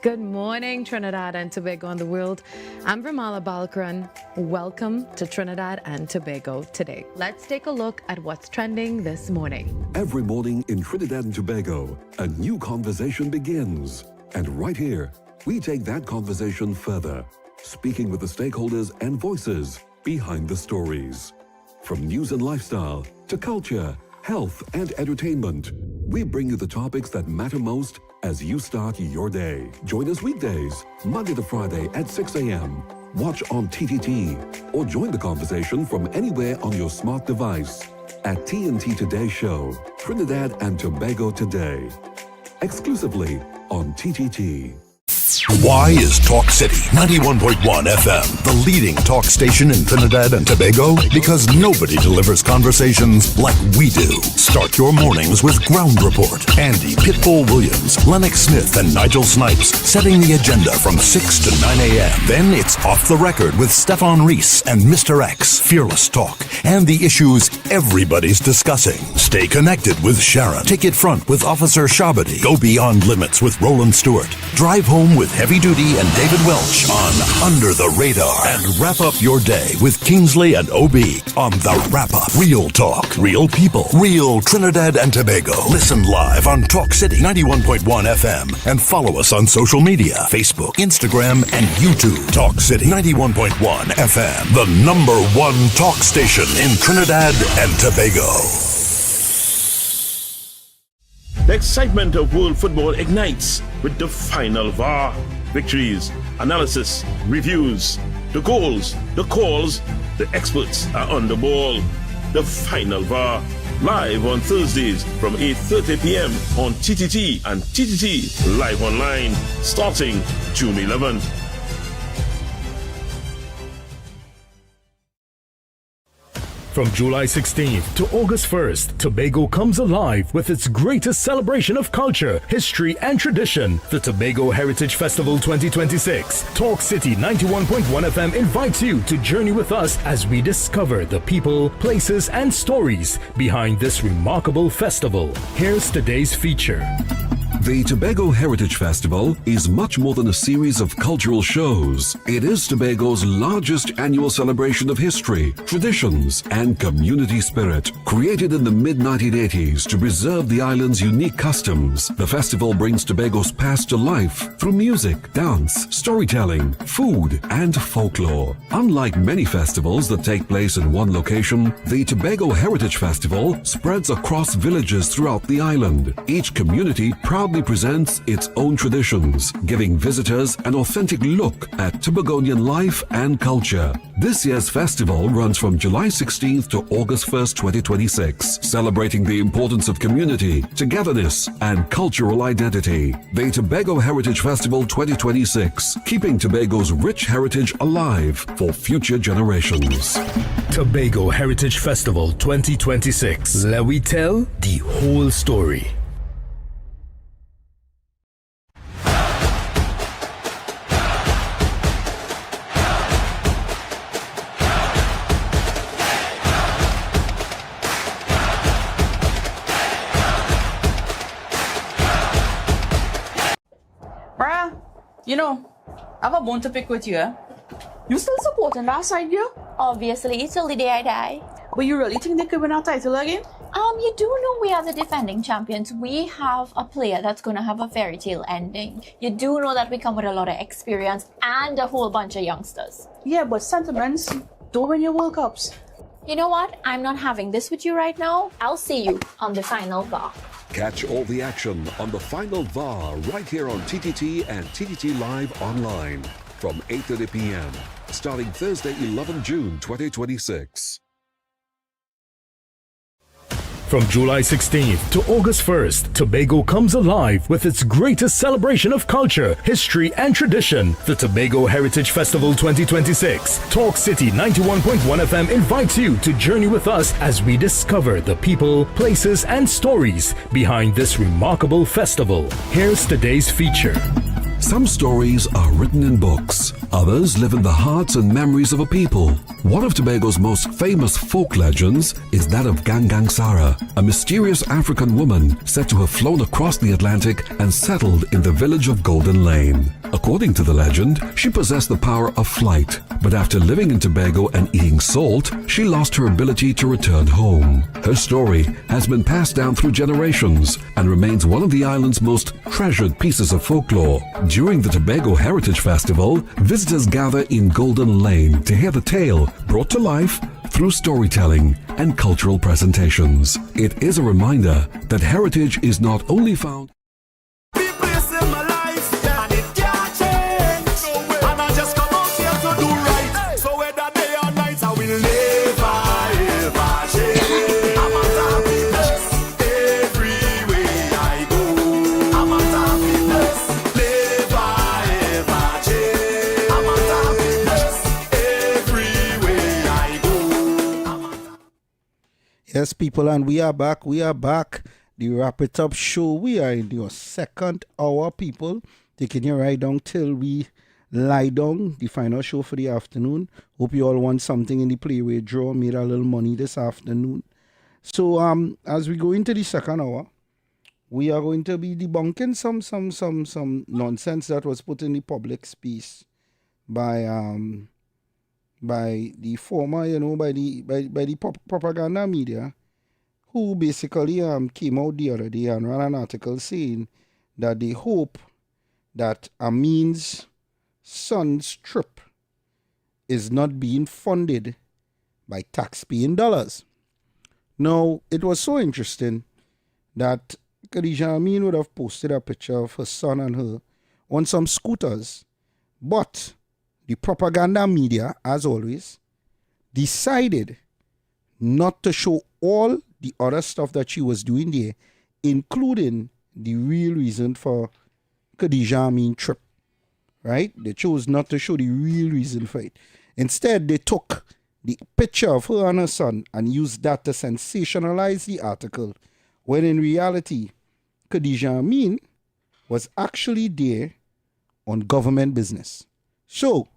Good morning, Trinidad and Tobago and the world. I'm Vermala Balkaran. Welcome to Trinidad and Tobago today. Let's take a look at what's trending this morning. Every morning in Trinidad and Tobago, a new conversation begins. And right here, we take that conversation further, speaking with the stakeholders and voices behind the stories. From news and lifestyle to culture, health and entertainment, we bring you the topics that matter most as you start your day. Join us weekdays, Monday to Friday at 6 a.m. Watch on TTT or join the conversation from anywhere on your smart device at TNT Today Show, Trinidad and Tobago Today, exclusively on TTT. Why is Talk City 91.1 FM the leading talk station in Trinidad and Tobago? Because nobody delivers conversations like we do. Start your mornings with Ground Report. Andy Pitbull Williams, Lennox Smith, and Nigel Snipes setting the agenda from 6 to 9 a.m. Then it's Off the Record with Stefan Reese and Mr. X, Fearless Talk, and the issues everybody's discussing. Stay connected with Sharon. Take it front with Officer Shabadi. Go beyond limits with Roland Stewart. Drive home with Heavy Duty and David Welch on Under the Radar. And wrap up your day with Kingsley and OB on The Wrap Up. Real talk, real people, real Trinidad and Tobago. Listen live on Talk City 91.1 FM and follow us on social media, Facebook, Instagram, and YouTube. Talk City 91.1 FM, the #1 talk station in Trinidad and Tobago. The excitement of world football ignites with the final VAR. Victories, analysis, reviews, the goals, the calls, the experts are on the ball. The final VAR, live on Thursdays from 8:30 p.m. on TTT and TTT Live Online, starting June 11th. From July 16th to August 1st, Tobago comes alive with its greatest celebration of culture, history, and tradition, the Tobago Heritage Festival 2026. Talk City 91.1 FM invites you to journey with us as we discover the people, places, and stories behind this remarkable festival. Here's today's feature. The Tobago Heritage Festival is much more than a series of cultural shows. It is Tobago's largest annual celebration of history, traditions, and community spirit. Created in the mid-1980s to preserve the island's unique customs, the festival brings Tobago's past to life through music, dance, storytelling, food, and folklore. Unlike many festivals that take place in one location, the Tobago Heritage Festival spreads across villages throughout the island. Each community proudly presents its own traditions, giving visitors an authentic look at Tobagonian life and culture. This year's festival runs from July 16th to August 1st, 2026, celebrating the importance of community, togetherness, and cultural identity. The Tobago Heritage Festival 2026, keeping Tobago's rich heritage alive for future generations. Tobago Heritage Festival 2026. Let we tell the whole story. You know, I have a bone to pick with you, eh? You still supporting that side, girl? Obviously, till the day I die. But you really think they could win our title again? You do know we are the defending champions. We have a player that's going to have a fairy tale ending. You do know that we come with a lot of experience and a whole bunch of youngsters. Yeah, but sentiments don't win your World Cups. You know what? I'm not having this with you right now. I'll see you on the final VAR. Catch all the action on the final VAR right here on TTT and TTT Live Online from 8:30 p.m. starting Thursday, 11 June 2026. From July 16th to August 1st, Tobago comes alive with its greatest celebration of culture, history, and tradition, the Tobago Heritage Festival 2026. Talk City 91.1 FM invites you to journey with us as we discover the people, places, and stories behind this remarkable festival. Here's today's feature. Some stories are written in books. Others live in the hearts and memories of a people. One of Tobago's most famous folk legends is that of Gangang Sara, a mysterious African woman said to have flown across the Atlantic and settled in the village of Golden Lane. According to the legend, she possessed the power of flight, but after living in Tobago and eating salt, she lost her ability to return home. Her story has been passed down through generations and remains one of the island's most treasured pieces of folklore. During the Tobago Heritage Festival, visitors gather in Golden Lane to hear the tale brought to life through storytelling and cultural presentations. It is a reminder that heritage is not only found Yes, people, and we are back. We are back. The Wrap It Up show. We are in your second hour, people. Taking you right down till we lie down. The final show for the afternoon. Hope you all want something in the playway draw. Made a little money this afternoon. So, as we go into the second hour, we are going to be debunking some nonsense that was put in the public space by the former, by the propaganda media, who basically came out the other day and ran an article saying that they hope that Amin's son's trip is not being funded by tax-paying dollars. Now, it was so interesting that Khadija Amin would have posted a picture of her son and her on some scooters, but the propaganda media, as always, decided not to show all the other stuff that she was doing there, including the real reason for Khadija Amin's trip, right? They chose not to show the real reason for it. Instead, they took the picture of her and her son and used that to sensationalize the article, when in reality, Khadija Amin was actually there on government business. So,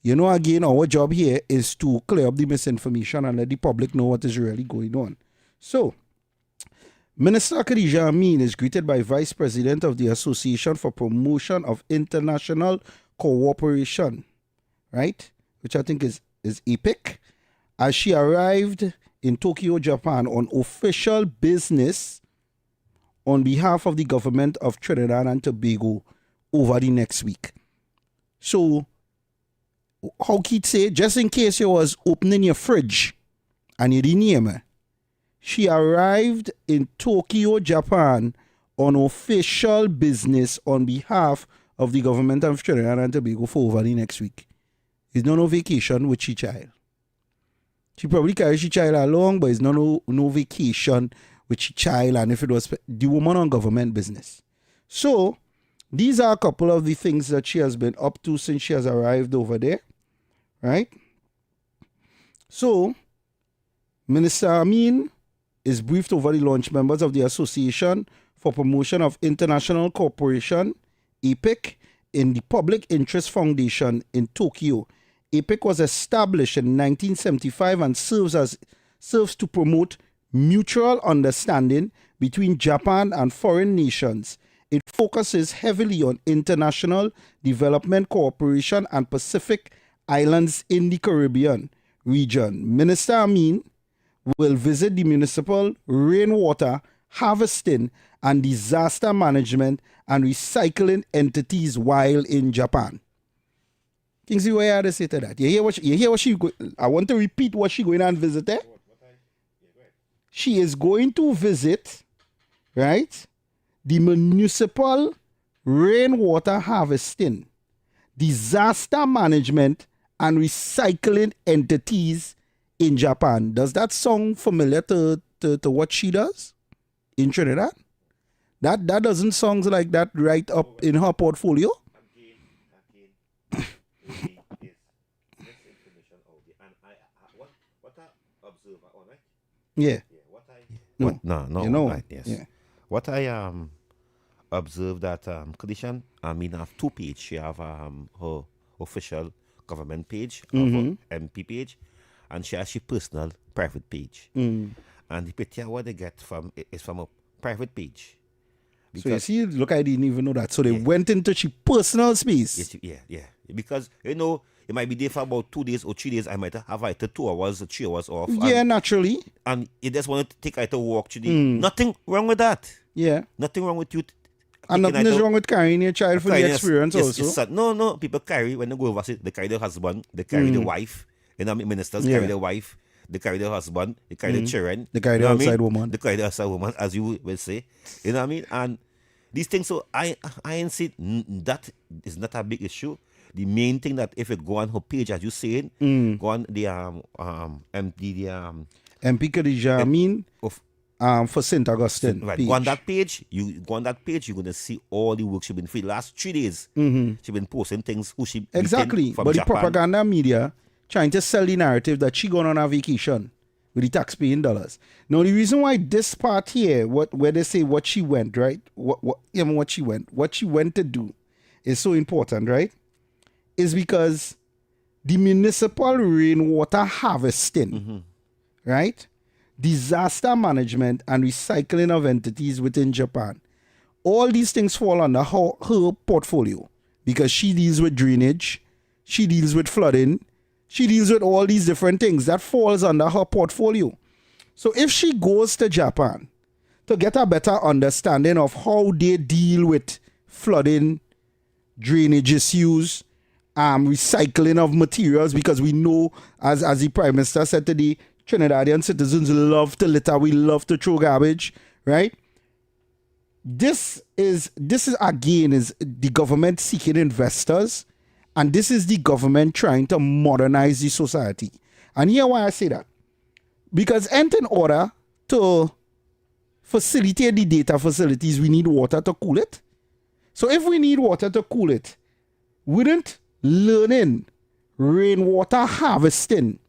again, our job here is to clear up the misinformation and let the public know what is really going on. So, Minister Khadija Amin is greeted by Vice President of the Association for Promotion of International Cooperation, right? Which I think is APIC, as she arrived in Tokyo, Japan on official business on behalf of the government of Trinidad and Tobago over the next week. So, how Keith say, just in case you was opening your fridge and you didn't hear me, she arrived in Tokyo, Japan on official business on behalf of the government of Trinidad and Tobago for over the next week. It's not no vacation with she child. She probably carries she child along, but it's not no vacation with she child, and if it was the woman on government business. So, these are a couple of the things that she has been up to since she has arrived over there, right? So, Minister Amin is briefed over the launch members of the Association for Promotion of International Cooperation, APIC, in the Public Interest Foundation in Tokyo. APIC was established in 1975 and serves to promote mutual understanding between Japan and foreign nations. It focuses heavily on international development cooperation and Pacific Islands in the Caribbean region. Minister Amin will visit the municipal rainwater harvesting and disaster management and recycling entities while in Japan. Kingsley, what you had to say to that? You hear what she go? I want to repeat what she going and visit there. She is going to visit, right, the municipal rainwater harvesting, disaster management, and recycling entities in Japan. Does that sound familiar to what she does in Trinidad? That doesn't sound like that right up in her portfolio. Yeah. No. You know, Right, yes. yeah. What I observe that Kadishan, I mean, have 2 pages. She have her official government page, of her MP page, and she has her personal private page. And the picture what they get from is from a private page. So you see, look, I didn't even know that. So they went into her personal space. Yes, yeah. Because, you know, it might be there for about 2 days or 3 days. I might have either 2 hours or 3 hours off. Yeah, naturally. And you just want to take out a walk today. Nothing wrong with that. Yeah. Nothing wrong with you. And nothing is wrong with carrying your child for the experience also. No. People carry, when they go overseas, they carry their husband, they carry the wife. You know, ministers carry their wife, they carry their husband, they carry their children. They carry the outside woman. They carry the outside woman, as you will say. You know what I mean? And these things, so I ain't see that is not a big issue. The main thing that if it go on her page, as you saying, go on the MP Khadija Amin for St. Augustine. Right. Page. Go on that page, you're gonna see all the work she been for the last 3 days. She been posting things who she exactly. From but Japan. The propaganda media trying to sell the narrative that she gone on a vacation with the taxpaying dollars. Now the reason why this part here, where they say what she went, right? What she went to do is so important, right? Is because the municipal rainwater harvesting, right? Disaster management and recycling of entities within Japan. All these things fall under her portfolio because she deals with drainage, she deals with flooding, she deals with all these different things. That falls under her portfolio. So if she goes to Japan to get a better understanding of how they deal with flooding, drainage issues, recycling of materials, because we know, as the Prime Minister said today, Trinidadian citizens love to litter, we love to throw garbage, right? This is again the government seeking investors, and this is the government trying to modernize the society. And here why I say that. Because in order to facilitate the data facilities, we need water to cool it. So if we need water to cool it, wouldn't learning rainwater harvesting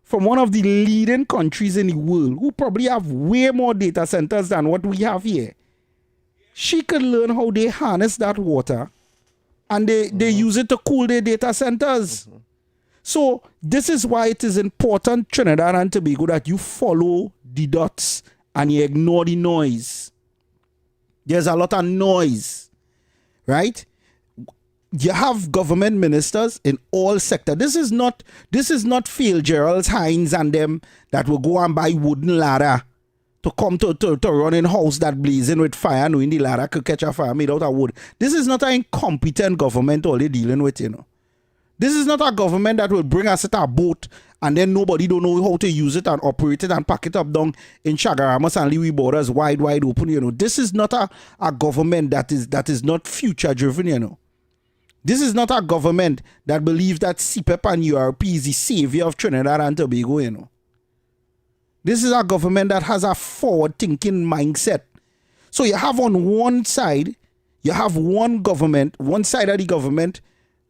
from one of the leading countries in the world, who probably have way more data centers than what we have here, she could learn how they harness that water and they use it to cool their data centers. So this is why it is important, Trinidad and Tobago, that you follow the dots and you ignore the noise. There's a lot of noise, right? You have government ministers in all sectors. This is not Phil Gerald Hines and them that will go and buy wooden ladder to come to run in house that blazing with fire, knowing the ladder could catch a fire made out of wood. This is not an incompetent government all they dealing with, you know. This is not a government that will bring us at a boat and then nobody don't know how to use it and operate it and pack it up down in Chaguaramas and Leewee borders wide open, you know. This is not a government that is not future driven, you know. This is not a government that believes that CPEP and URP is the savior of Trinidad and Tobago, you know. This is a government that has a forward-thinking mindset. So you have on one side, you have one side of the government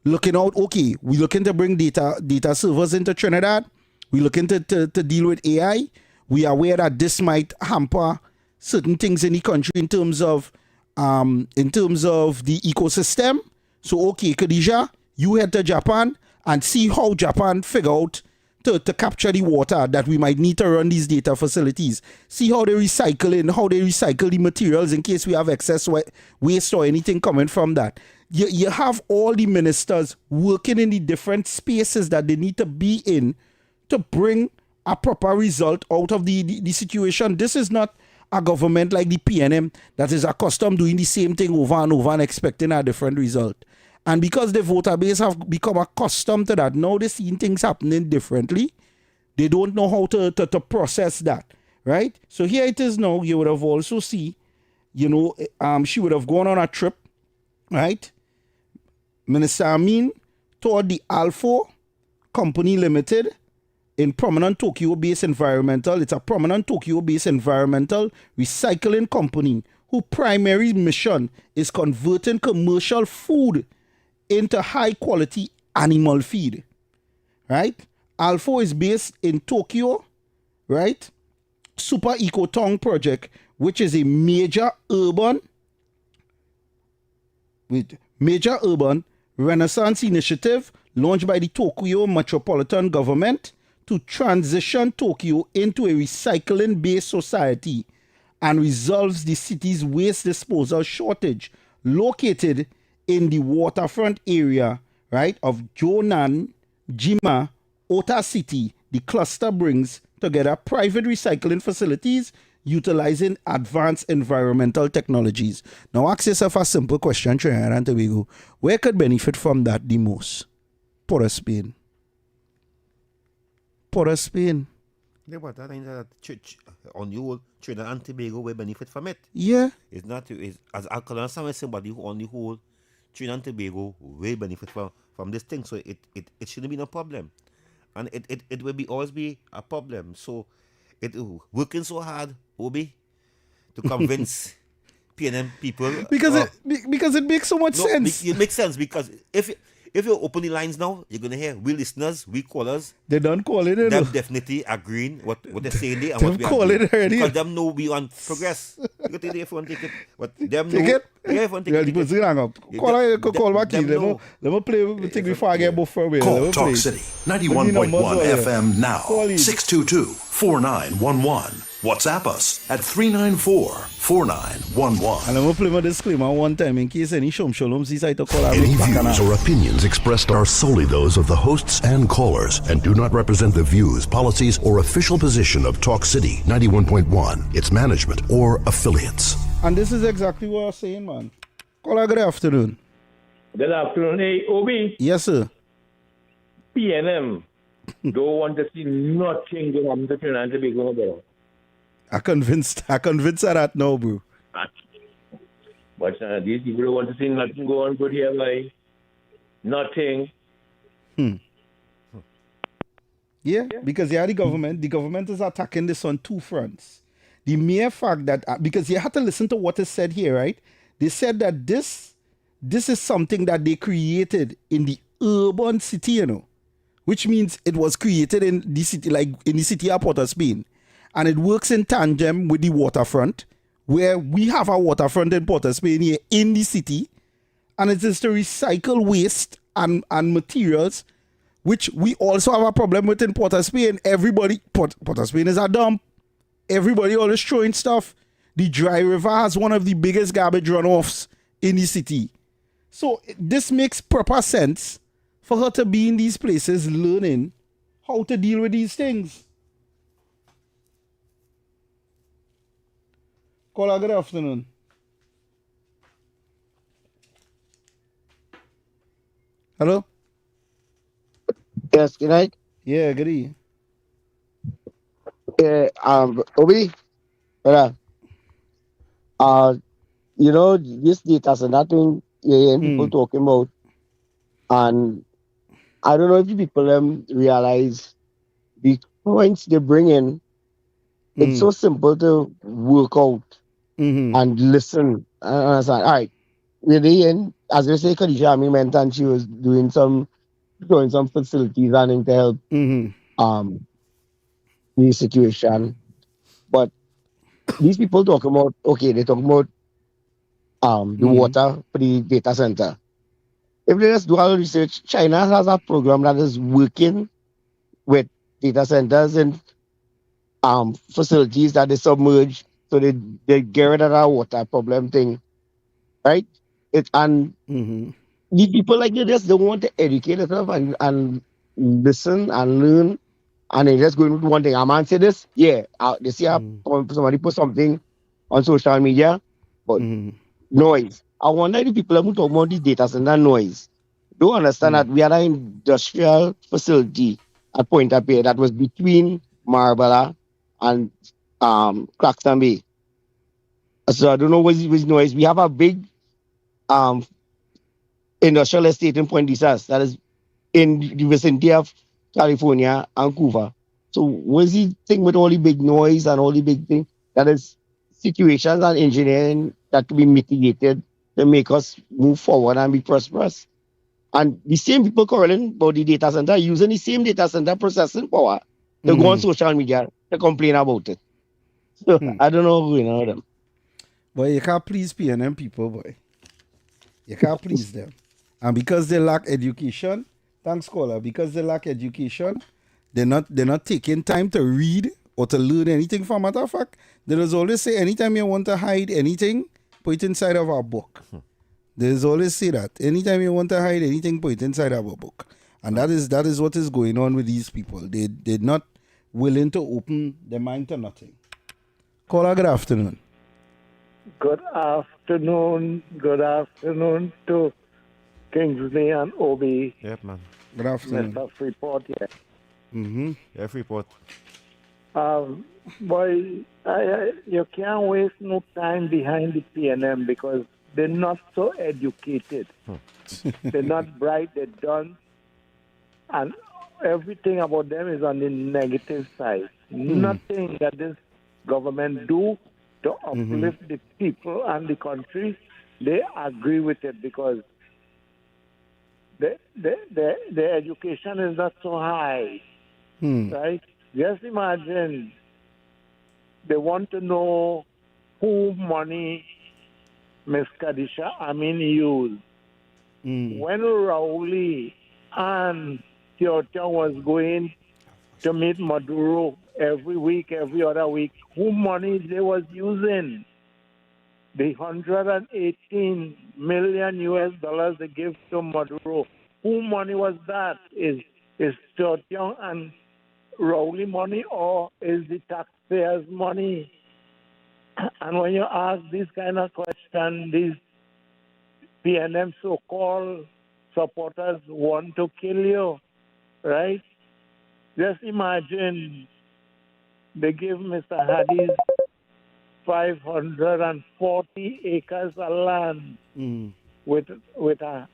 looking out, okay, we're looking to bring data servers into Trinidad. We're looking to deal with AI. We are aware that this might hamper certain things in the country in terms of the ecosystem. So, okay, Khadija, you head to Japan and see how Japan figure out to capture the water that we might need to run these data facilities. See how they recycle the materials in case we have excess waste or anything coming from that. You have all the ministers working in the different spaces that they need to be in to bring a proper result out of the situation. This is not a government like the PNM that is accustomed doing the same thing over and over and expecting a different result. And because the voter base have become accustomed to that, now they're seeing things happening differently. They don't know how to process that, right? So here it is now. You would have also see, you know, she would have gone on a trip, right? Minister Amin toward the Alpha Company Limited in prominent Tokyo-based environmental. It's a prominent Tokyo-based environmental recycling company whose primary mission is converting commercial food into high-quality animal feed, right? Alpha is based in Tokyo, right? Super Eco Town project, which is a major urban with major urban renaissance initiative launched by the Tokyo Metropolitan Government to transition Tokyo into a recycling-based society and resolves the city's waste disposal shortage located in the waterfront area, right, of Jonan, Jima, Ota City. The cluster brings together private recycling facilities utilizing advanced environmental technologies. Now ask yourself a simple question, Trinidad and Tobago. Where could benefit from that the most? Port of Spain. Port of Spain. Yeah, but that means that church on the whole, Trinidad and Tobago will benefit from it. Yeah. It's not, as I can understand somebody who on the whole, Trinidad and Tobago will benefit from this thing. So it shouldn't be no problem. And it will always be a problem. So it working so hard, Obi, to convince PNM people. Because it makes so much sense. It makes sense because if you open the lines now, you're gonna hear we listeners, we callers. They don't call it. Them definitely agreeing what they're saying there and Them what we call it already. because them know we on progress. You can take the phone, take it. But them Take know. it? Yeah, phone, take Yeah, it. the Take person it. hang up. Call back in. Let me play the thing before I get both from here. Call Talk City 91.1 FM now. 622-4911. WhatsApp us at 394-4911. And I'm going to play my disclaimer one time in case any shalom decide to call our Any back views or opinions expressed are solely those of the hosts and callers and do not represent the views, policies, or official position of Talk City 91.1, its management, or affiliates. And this is exactly what I was saying, man. Caller, good afternoon. Good afternoon. Hey, Obi. Yes, sir. PNM don't want to see nothing go on the Trinidad and Tobago, bro. I convinced her that now, bro. But these people don't want to see nothing go on good here, like nothing. Yeah, because the government is attacking this on two fronts. The mere fact that, because you have to listen to what is said here, right? They said that this is something that they created in the urban city, you know, which means it was created in the city, like in the city of Port of Spain. And it works in tandem with the waterfront, where we have a waterfront in Port of Spain here in the city. And it is to recycle waste and materials, which we also have a problem with in Port of Spain. Port of Spain is a dump. Everybody always throwing stuff. The Dry River has one of the biggest garbage runoffs in the city. So this makes proper sense for her to be in these places learning how to deal with these things. Caller, good afternoon. Hello? Yes, good night. Yeah, good evening. Obi, you know, this data center thing people talking about, and I don't know if people realize the points they bring in. It's so simple to work out and listen. Understand? All right, really, and as they say, Khadija Ami meant, and she was doing some facilities and to help the situation. But these people talking about they talking about the water for the data center. If they just do all the research, China has a program that is working with data centers and facilities that they submerge, so they get rid of that water problem thing, right? The people like they just don't want to educate themselves and listen and learn, and they just going with one thing. A man say this, they see somebody put something on social media, but noise. I wonder if the people who talk about the data center noise don't understand that we had an industrial facility at Point of Bay that was between Marbella and Claxton Bay. So I don't know what noise. We have a big industrial estate in Point Desas that is in the vicinity of California and Vancouver. So what's the thing with all the big noise and all the big thing? That is situations and engineering that can be mitigated to make us move forward and be prosperous. And the same people quarreling about the data center using the same data center processing power to go on social media to complain about it. So I don't know who them. Boy, you can't please PNM people, boy. You can't please them. And because they lack education, thanks, caller, because they lack education, they're not taking time to read or to learn anything. For a matter of fact, there is always say anytime you want to hide anything, put it inside of our book. There's always say that. Anytime you want to hide anything, put it inside of our book. And that is what is going on with these people. They're not willing to open their mind to nothing. Caller, good afternoon. Good afternoon. Good afternoon to Kingsley and Obi. Yep, man. Good afternoon. Mr. Freeport, yeah. Mm-hmm. Yeah, Freeport. Boy, you can't waste no time behind the PNM because they're not so educated. They're not bright, they're done. And everything about them is on the negative side. Nothing that this government do to uplift the people and the country, they agree with it because the education is not so high, right? Just imagine they want to know who money Miss Kadisha Amin used. When Rauli and Teotiong was going to meet Maduro every week, every other week, who money they was using? The $118 million US they give to Maduro. Who money was that? Is Teotiong and Rowley money or is the taxpayers' money? And when you ask this kind of question, these PNM so-called supporters want to kill you, right? Just imagine they give Mr. Hadi's 540 acres of land with a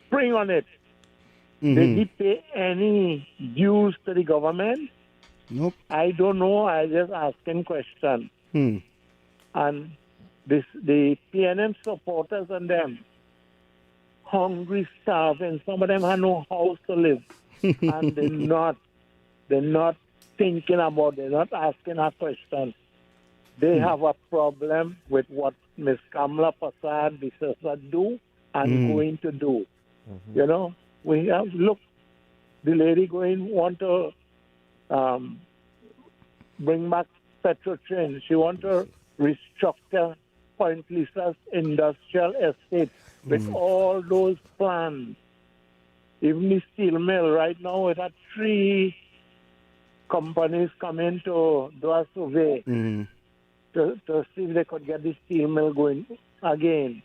spring on it. Did he pay any dues to the government? Nope. I don't know. I just asking question. And the PNM supporters and them, hungry, starving. Some of them have no house to live, and they're not thinking about. They're not asking a question. They have a problem with what Ms. Kamala Prasad, the sister, do and going to do. You know, we have look. The lady want to bring back Petrotrain. She want to restructure Point Lisa's industrial estate with all those plans. Even the steel mill right now, it had 3 companies coming to do a survey to see if they could get the steel mill going again.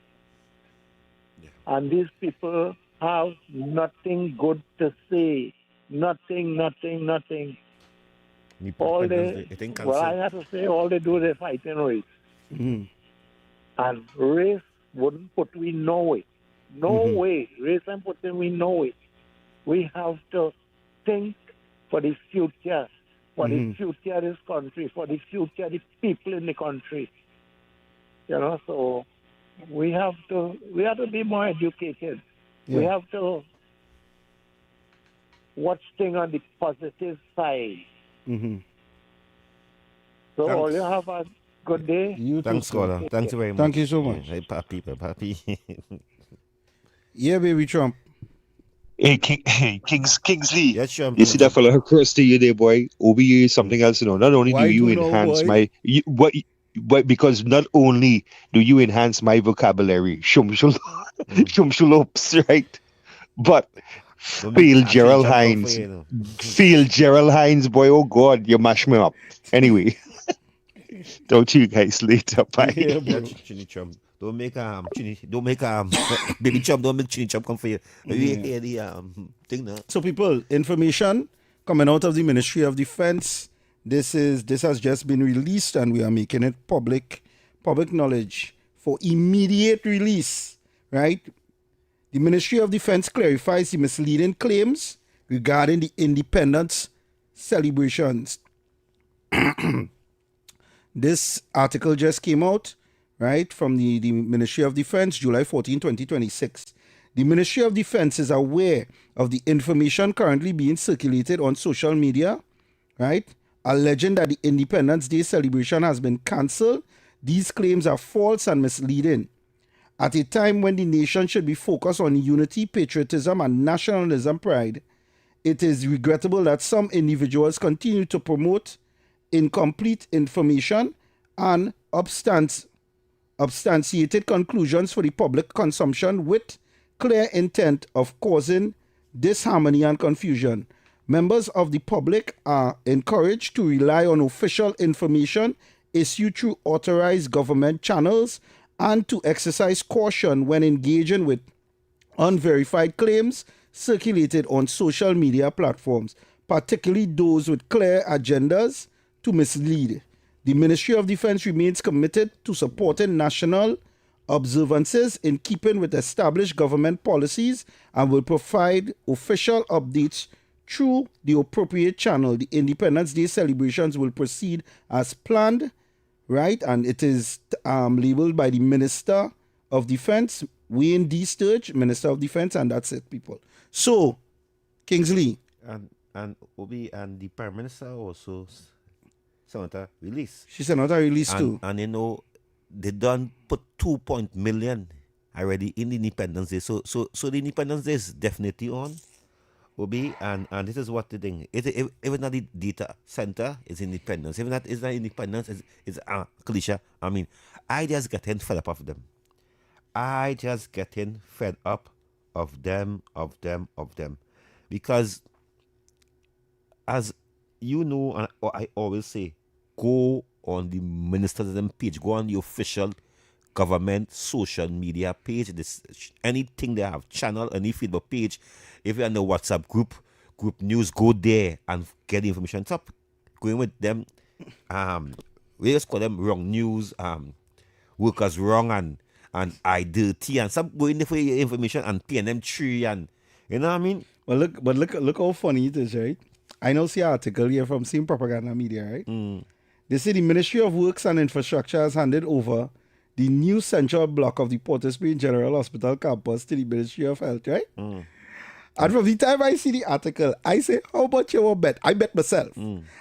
And these people have nothing good to say. Nothing. All they, well, I have to say, all they do is fighting race. And race wouldn't put we nowhere. No way. Race and putting we nowhere. We have to think for the future, the future of this country, for the future of the people in the country. You know, so we have to be more educated. We have to watch things on the positive side. So all you have a good day. Thanks, caller. Thank you very much. Thank you so much. Hey, papi. Yeah, baby Trump. Hey, Kingsley. Yes, Trump. You see that fella across to you there, boy? OBU is something else, you know. Not only do you enhance because not only do you enhance my vocabulary, shumshulops, right? But Phil Gerald Hines, boy, oh God, you mash me up. Anyway, talk to you guys later. Bye. Yeah, bro. Don't make baby chum. Don't make chinny chum come for you. You hear the thing now. So, people, information coming out of the Ministry of Defense. This has just been released, and we are making it public knowledge for immediate release. Right? The Ministry of Defense clarifies the misleading claims regarding the independence celebrations. This article just came out, right, from the Ministry of Defense, July 14, 2026. The Ministry of Defense is aware of the information currently being circulated on social media, right, alleging that the Independence Day celebration has been cancelled. These claims are false and misleading, At a time when the nation should be focused on unity, patriotism, and nationalism pride, it is regrettable that some individuals continue to promote incomplete information and substantiated conclusions for the public consumption with clear intent of causing disharmony and confusion. Members of the public are encouraged to rely on official information issued through authorized government channels and to exercise caution when engaging with unverified claims circulated on social media platforms, particularly those with clear agendas to mislead. The Ministry of Defense remains committed to supporting national observances in keeping with established government policies and will provide official updates through the appropriate channel. The Independence Day celebrations will proceed as planned, right? And it is labeled by the Minister of Defense, Wayne D. Sturge, Minister of Defense, and that's it, people. So, Kingsley. And Obi and the Prime Minister also sent a release. She sent out a release too. And you know, they done put 2 million already in the Independence Day. So the Independence Day is definitely on. Obi, and this is what the thing. Even not the data center is independence. Even that is not independence, is cliche. I mean, I just getting fed up of them. I just getting fed up of them. Because as you know, and I always say, go on the minister's page, go on the official government social media page, anything they have, channel, any feedback page. If you're on the WhatsApp group news, go there and get the information. Stop going with them. We just call them wrong news, workers wrong and I dirty, and stop going there for your information and PNM tree, and you know what I mean. Well, look how funny it is, right? I know see an article here from same propaganda media, right? They say the Ministry of Works and Infrastructure has handed over the new central block of the Port of Spain General Hospital campus to the Ministry of Health, right? And from the time I see the article, I say, how much you want to bet? I bet myself.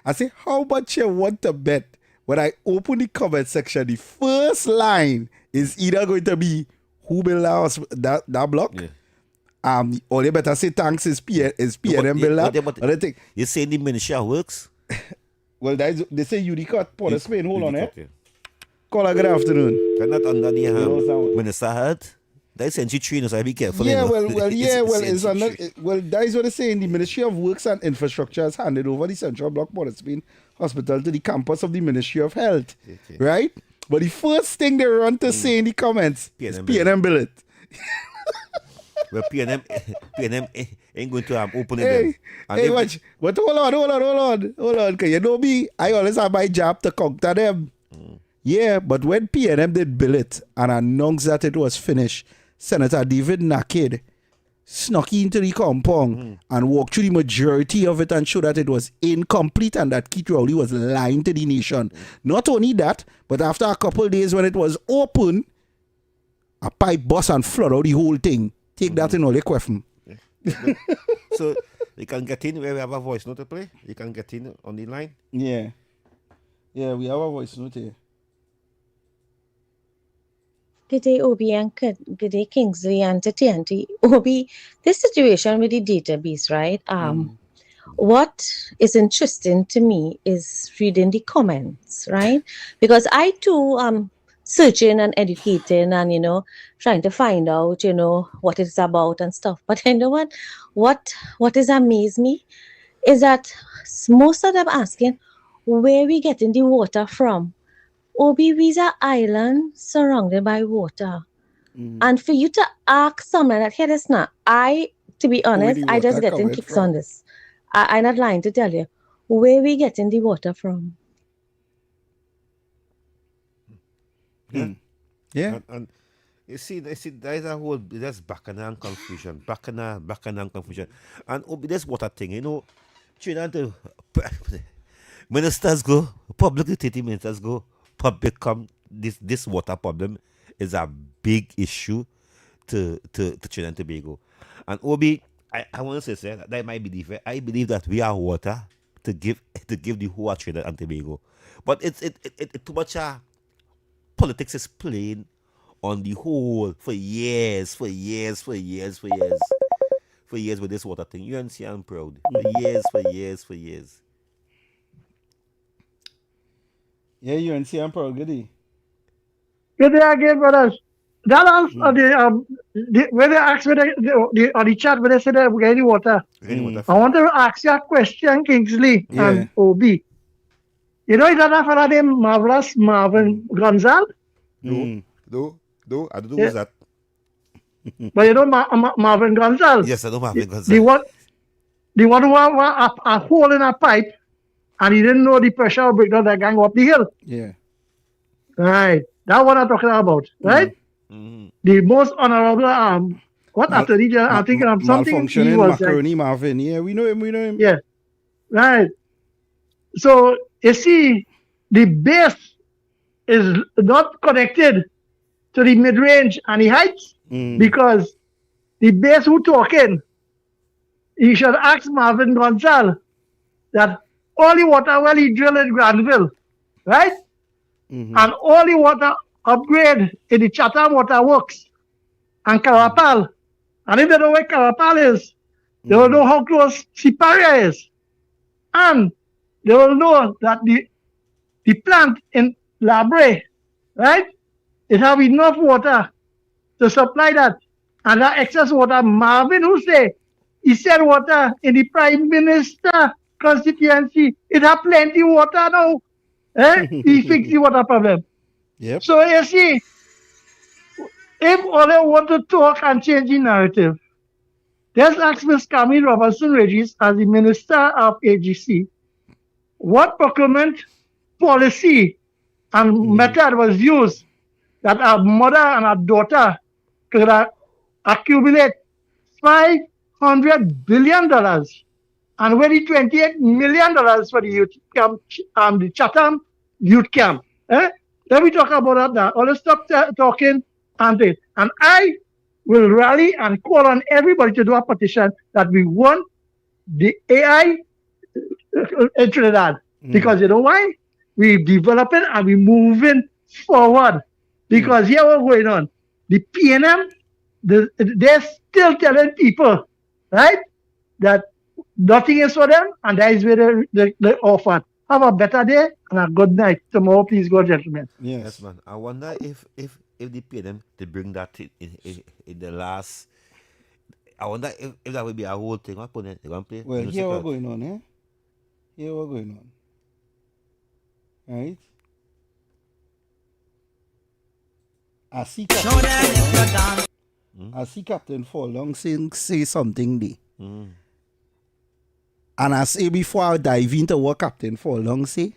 I say, how much you want to bet? When I open the comment section, the first line is either going to be who built that block. Yeah. Or they better say thanks is PNM build that. You say the Ministry of Works? Well, they say Unicott, Port of Spain. Hold on, eh? Call good afternoon. They're not under the Minister Health. They send you trainers, so I be careful. Yeah, that is what they say. The Ministry of Works and Infrastructure has handed over the Central Block Port of Spain Hospital to the campus of the Ministry of Health, right? But the first thing they run to say in the comments is PNM bill it. Well, PNM ain't going to open it. Hey, watch. But hold on. Because you know me, I always have my job to conquer them. Yeah, but when PNM did bill it and announced that it was finished, Senator David Naked snuck into the compound and walked through the majority of it and showed that it was incomplete and that Keith Rowley was lying to the nation. Not only that, but after a couple of days when it was open, a pipe bust and flood out the whole thing. Take that in all your question. So you can get in where we have a voice note to play. You can get in on the line. Yeah, we have a voice note here. Good day, Obi, and good day, Kingsley and TNT. Obi, this situation with the database, right? What is interesting to me is reading the comments, right? Because I too searching and educating and trying to find out what it's about and stuff. But you know what has amazed me is that most of them asking where we getting the water from. Obi, we's an island surrounded by water. And for you to ask someone that, here this now, to be honest, I just getting kicks on this. I'm not lying to tell you. Where we getting the water from? Yeah. And you see, there is a whole, there's bacchanal confusion. Bacchanal confusion. And Obi, this water thing, Trinidad, ministers go, public utility ministers go, public come, this water problem is a big issue to Trinidad and Tobago. And Obi, I want to say that might be different. I believe that we are water to give the whole of Trinidad and Tobago. But it's too much politics is playing on the whole for years with this water thing. You and see I'm proud. For years. Yeah, you and see I'm proud, goody. Good day again, brothers. That answer, when they ask on the chat, when they say that we get any water, I want to ask you a question, Kingsley and Obi. You know, is that a fellow named Marvelous Marvin Gonzalez? No, I don't know who's that. But you know Marvin Gonzalez? Yes, I know Marvin Gonzalez. The one who had a hole in a pipe and he didn't know the pressure would break down the gang up the hill. Yeah. Right. That one I'm talking about, right? The most honorable attorney general, I'm thinking of something. Malfunctioning Macaroni Marvin. Yeah, we know him. Yeah. Right. So you see, the base is not connected to the mid-range and the heights because the base who talking, you should ask Marvin Gonzalez that all the water well he drilled in Granville, right? And all the water upgrade in the Chatham Water Works and Carapal. And if they know where Carapal is, they will know how close Siparia is. And they will know that the plant in Labre, right, it have enough water to supply that. And that excess water, Marvin Hussein, he said water in the Prime Minister constituency. It have plenty water now. He fixed the water problem. Yep. So you see, if all they want to talk and change the narrative, let's ask Ms. Camille Robertson Regis as the Minister of AGC, what procurement policy and method was used that a mother and a daughter could accumulate $500 billion and really $28 million for the youth camp, the Chatham youth camp. Let me talk about that now. Let's stop talking and I will rally and call on everybody to do a petition that we want the AI in Trinidad. Because you know why? We're developing and we're moving forward. Because here what's going on. The PNM, they're still telling people, right, that nothing is for them, and that is where they offer. Have a better day and a good night. Tomorrow, please go, gentlemen. Yes, man. I wonder if they pay them to bring that in the last. I wonder if that would be a whole thing. What they're going to play? Well, here what's going on, eh? Here what's going on. Right? I see Captain Forlong say something there. And I say before I dive into what Captain Forlong say,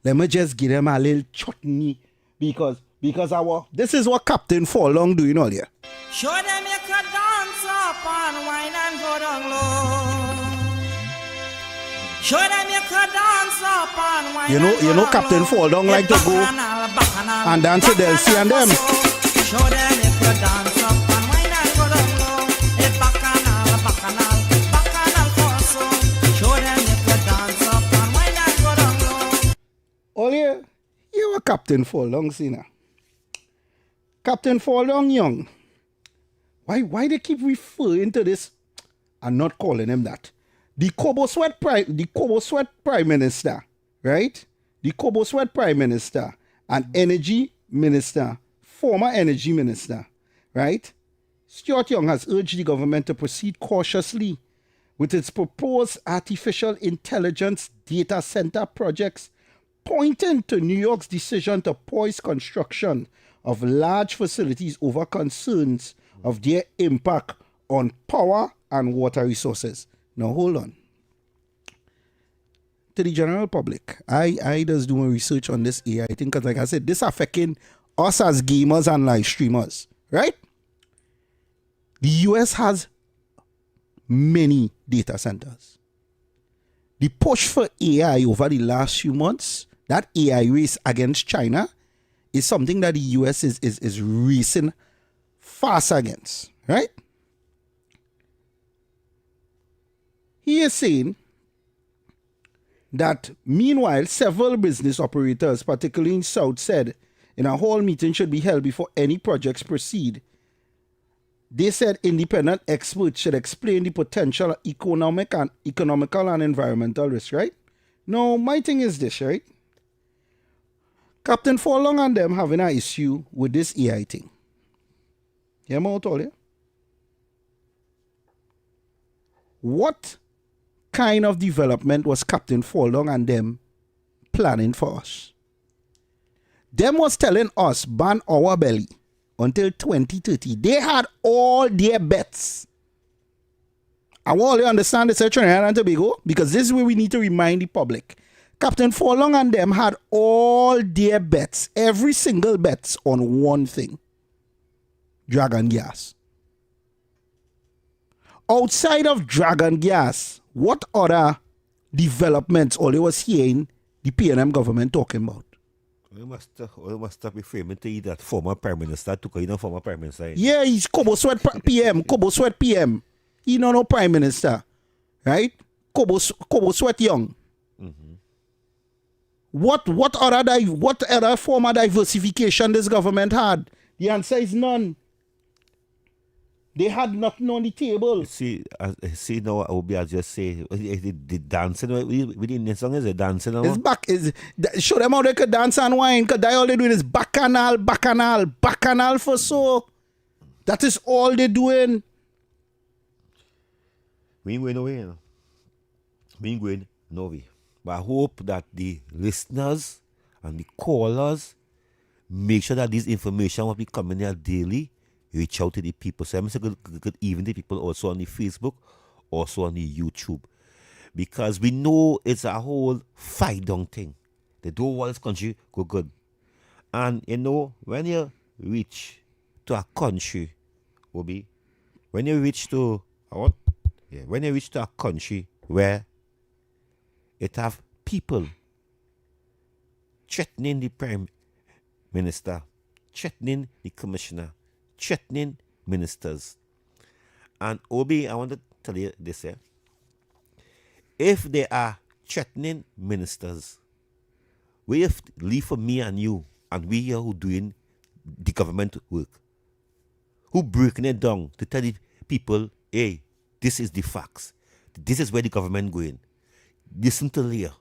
let me just give them a little chutney because this is what Captain Forlong doing all here. Show them you can dance up and wine and go down low. Show them you can dance up and wine. You know Captain Forlong like to go and dance to Delcy and them. Show them you can dance up and wine and go down low. It's bacchanal for so. Show them you can dance up and wine and go down low. All here, you were Captain Forlong, see now. Captain Forlong Young. Why they keep referring to this and not calling him that? The Kobo Sweat Prime Minister, right? The Kobo Sweat Prime Minister and Energy Minister, former Energy Minister, right? Stuart Young has urged the government to proceed cautiously with its proposed artificial intelligence data center projects, pointing to New York's decision to pause construction of large facilities over concerns of their impact on power and water resources. Now, hold on. To the general public, I just doing research on this AI thing because, like I said, this affecting us as gamers and live streamers, right? The US has many data centers. The push for AI over the last few months, that AI race against China, is something that the US is racing fast against, right? He is saying that meanwhile, several business operators, particularly in South, said in a hall meeting should be held before any projects proceed. They said independent experts should explain the potential economical and environmental risk, right? Now, my thing is this, right? Captain Forlong and them having an issue with this AI thing. Hear me out all, yeah? What kind of development was Captain Forlong and them planning for us? Them was telling us ban our belly until 2030. They had all their bets. I want you to understand this, Trinidad and Tobago, because this is where we need to remind the public. Captain Forlong and them had all their bets, every single bets on one thing. Dragon gas. Outside of dragon gas, what other developments all they was hearing the PNM government talking about? We must be framing to eat that former Prime Minister took a former Prime Minister. Yeah, he's Kobo Sweat PM. Kobo Sweat PM. He no Prime Minister. Right? Kobo Sweat Young. Mm-hmm. What other form of diversification this government had? The answer is none. They had nothing on the table. See now, I will be just say the dancing within the song is a dancing. It's back. Show them how they could dance and wine, because they all they doing is bacchanal for so. That is all they doing. We ain't going nowhere, you know. We ain't going nowhere. But I hope that the listeners and the callers make sure that this information will be coming here daily. Reach out to the people. So I'm saying good evening to people also on the Facebook, also on the YouTube. Because we know it's a whole fight down thing. They don't want this country go good. And you know, when you reach to a country, Obi, when you reach to a country where it have people threatening the Prime Minister, threatening the Commissioner, threatening ministers. And Obi, I want to tell you this here. If they are threatening ministers, we have to leave for me and you, and we here who doing the government work, who breaking it down to tell the people, hey, this is the facts. This is where the government going. Listen to Leah.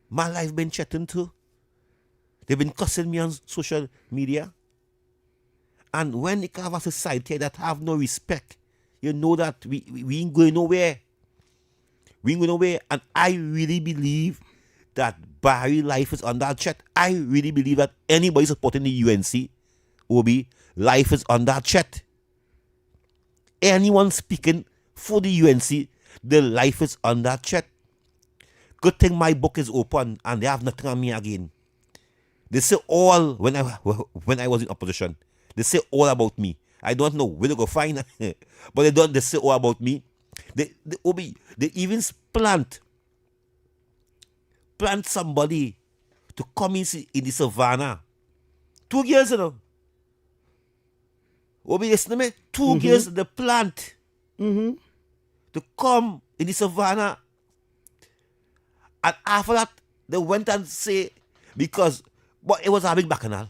My life been threatened too. They've been cussing me on social media. And when you have a society that have no respect, you know that we ain't going nowhere. We ain't going nowhere. And I really believe that Barry life is under threat. I really believe that anybody supporting the UNC, Obi, life is under threat. Anyone speaking for the UNC, their life is under threat. Good thing my book is open and they have nothing on me again. They say all when I was in opposition. They say all about me. I don't know where to go find, but they say all about me. They even plant somebody to come in the savannah. 2 years ago. Obi, listen to me. 2 years the plant to come in the savannah. And after that, they went and say, but it was a big bacchanal.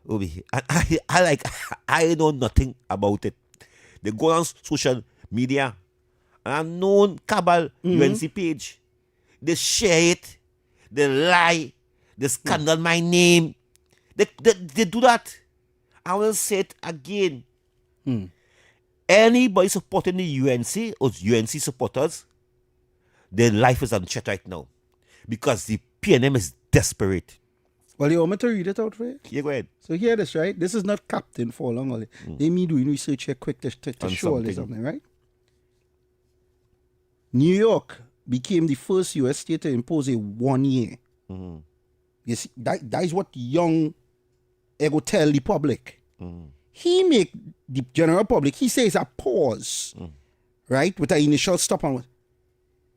Obi, and I know nothing about it. They go on social media, and I've known Cabal UNC page. They share it, they lie, they scandal my name. They do that. I will say it again. Anybody supporting the UNC or UNC supporters, their life is on threat right now. Because the PNM is desperate. Well, you want me to read it out for you? Yeah, go ahead. So hear this, right? This is not Captain Forlong only. They me doing research here quick to show all this something, right? New York became the first U.S. state to impose a 1 year. You see, that is what Young ego tell the public. He make the general public, he says a pause, right? With an initial stop on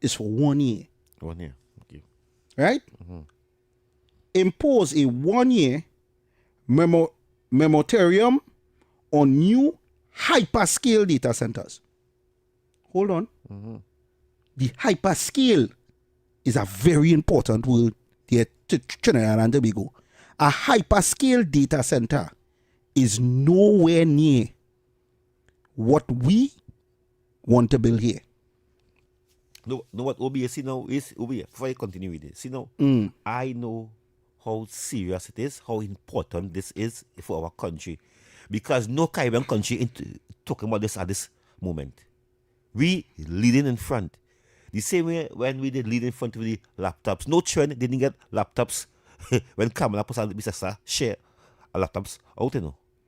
it's for 1 year. 1 year, okay. Right? Impose a 1 year moratorium on new hyperscale data centers. Hold on. The hyperscale is a very important word here to Trinidad and Tobago. a hyperscale data center is nowhere near what we want to build here. No, what OBS now is, OBS, before I continue with this, I know how serious it is, how important this is for our country. Because no Caribbean country is talking about this at this moment. We leading in front. The same way when we did lead in front with the laptops. No trend didn't get laptops when Kamala and Mr. share laptops out,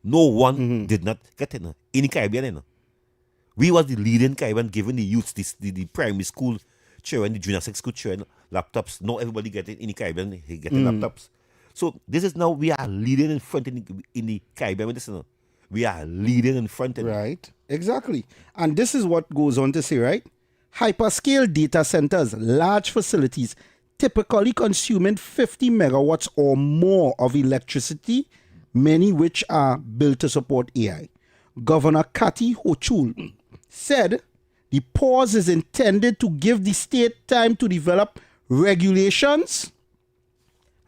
No one did not get it, in the Caribbean, We was the leading Caribbean giving the youths, the primary school children, the junior secondary school children, laptops. Not everybody get it in the Caribbean, getting laptops. So this is now, we are leading in front in the Caribbean with this, We are leading in front. Right, exactly. And this is what goes on to say, right? Hyperscale data centers, large facilities, typically consuming 50 megawatts or more of electricity, many which are built to support AI. Governor Kati Hochul said the pause is intended to give the state time to develop regulations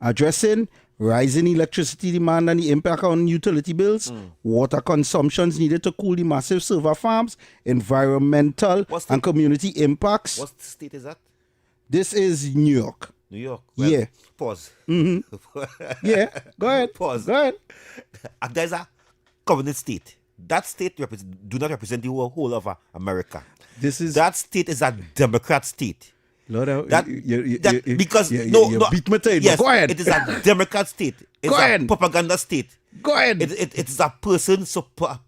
addressing rising electricity demand and the impact on utility bills, water consumptions needed to cool the massive server farms, environmental and community impacts. What state is that? This is New York. New York. Well, yeah. Pause. Yeah, go ahead. Pause. Go ahead. There's a covenant state. That state do not represent the whole of America. That state is a Democrat state. Lord, because you beat my tail. Yes, go ahead. It is a Democrat state. It's a propaganda state. Go ahead. It is a person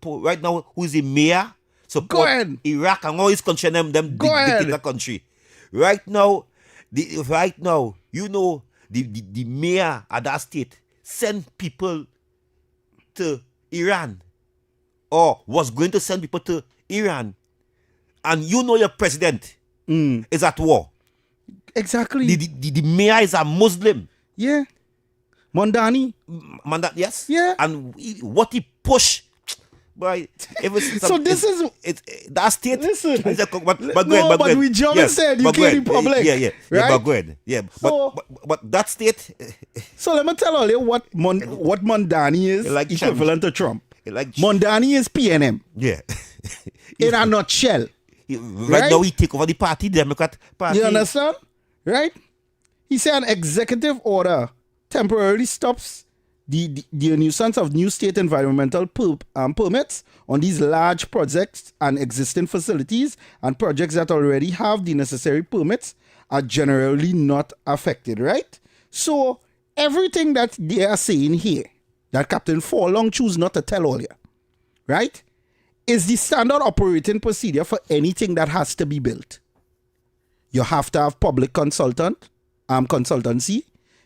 right now who is a mayor support Iraq and all his country and them dictator country. Right now, the mayor of that state send people to Iran or was going to send people to Iran, and your president is at war. Exactly. The mayor is a Muslim. Yeah. Mondani. Yes. Yeah. And what he push. Boy, so this is that state. Listen, but we just said you can't be public. Yeah, right? But go ahead. Yeah, but that state. So let me tell all you what Mondani is like equivalent to Trump. Like Mondani is PNM. Yeah. In a nutshell. Right now, he take over the party, Democrat Party. You understand? Right? He said an executive order temporarily stops the nuisance of new state environmental permits on these large projects and existing facilities, and projects that already have the necessary permits are generally not affected, right? So everything that they are saying here, that Captain Forlong choose not to tell all you, right, is the standard operating procedure for anything that has to be built. You have to have public consultancy.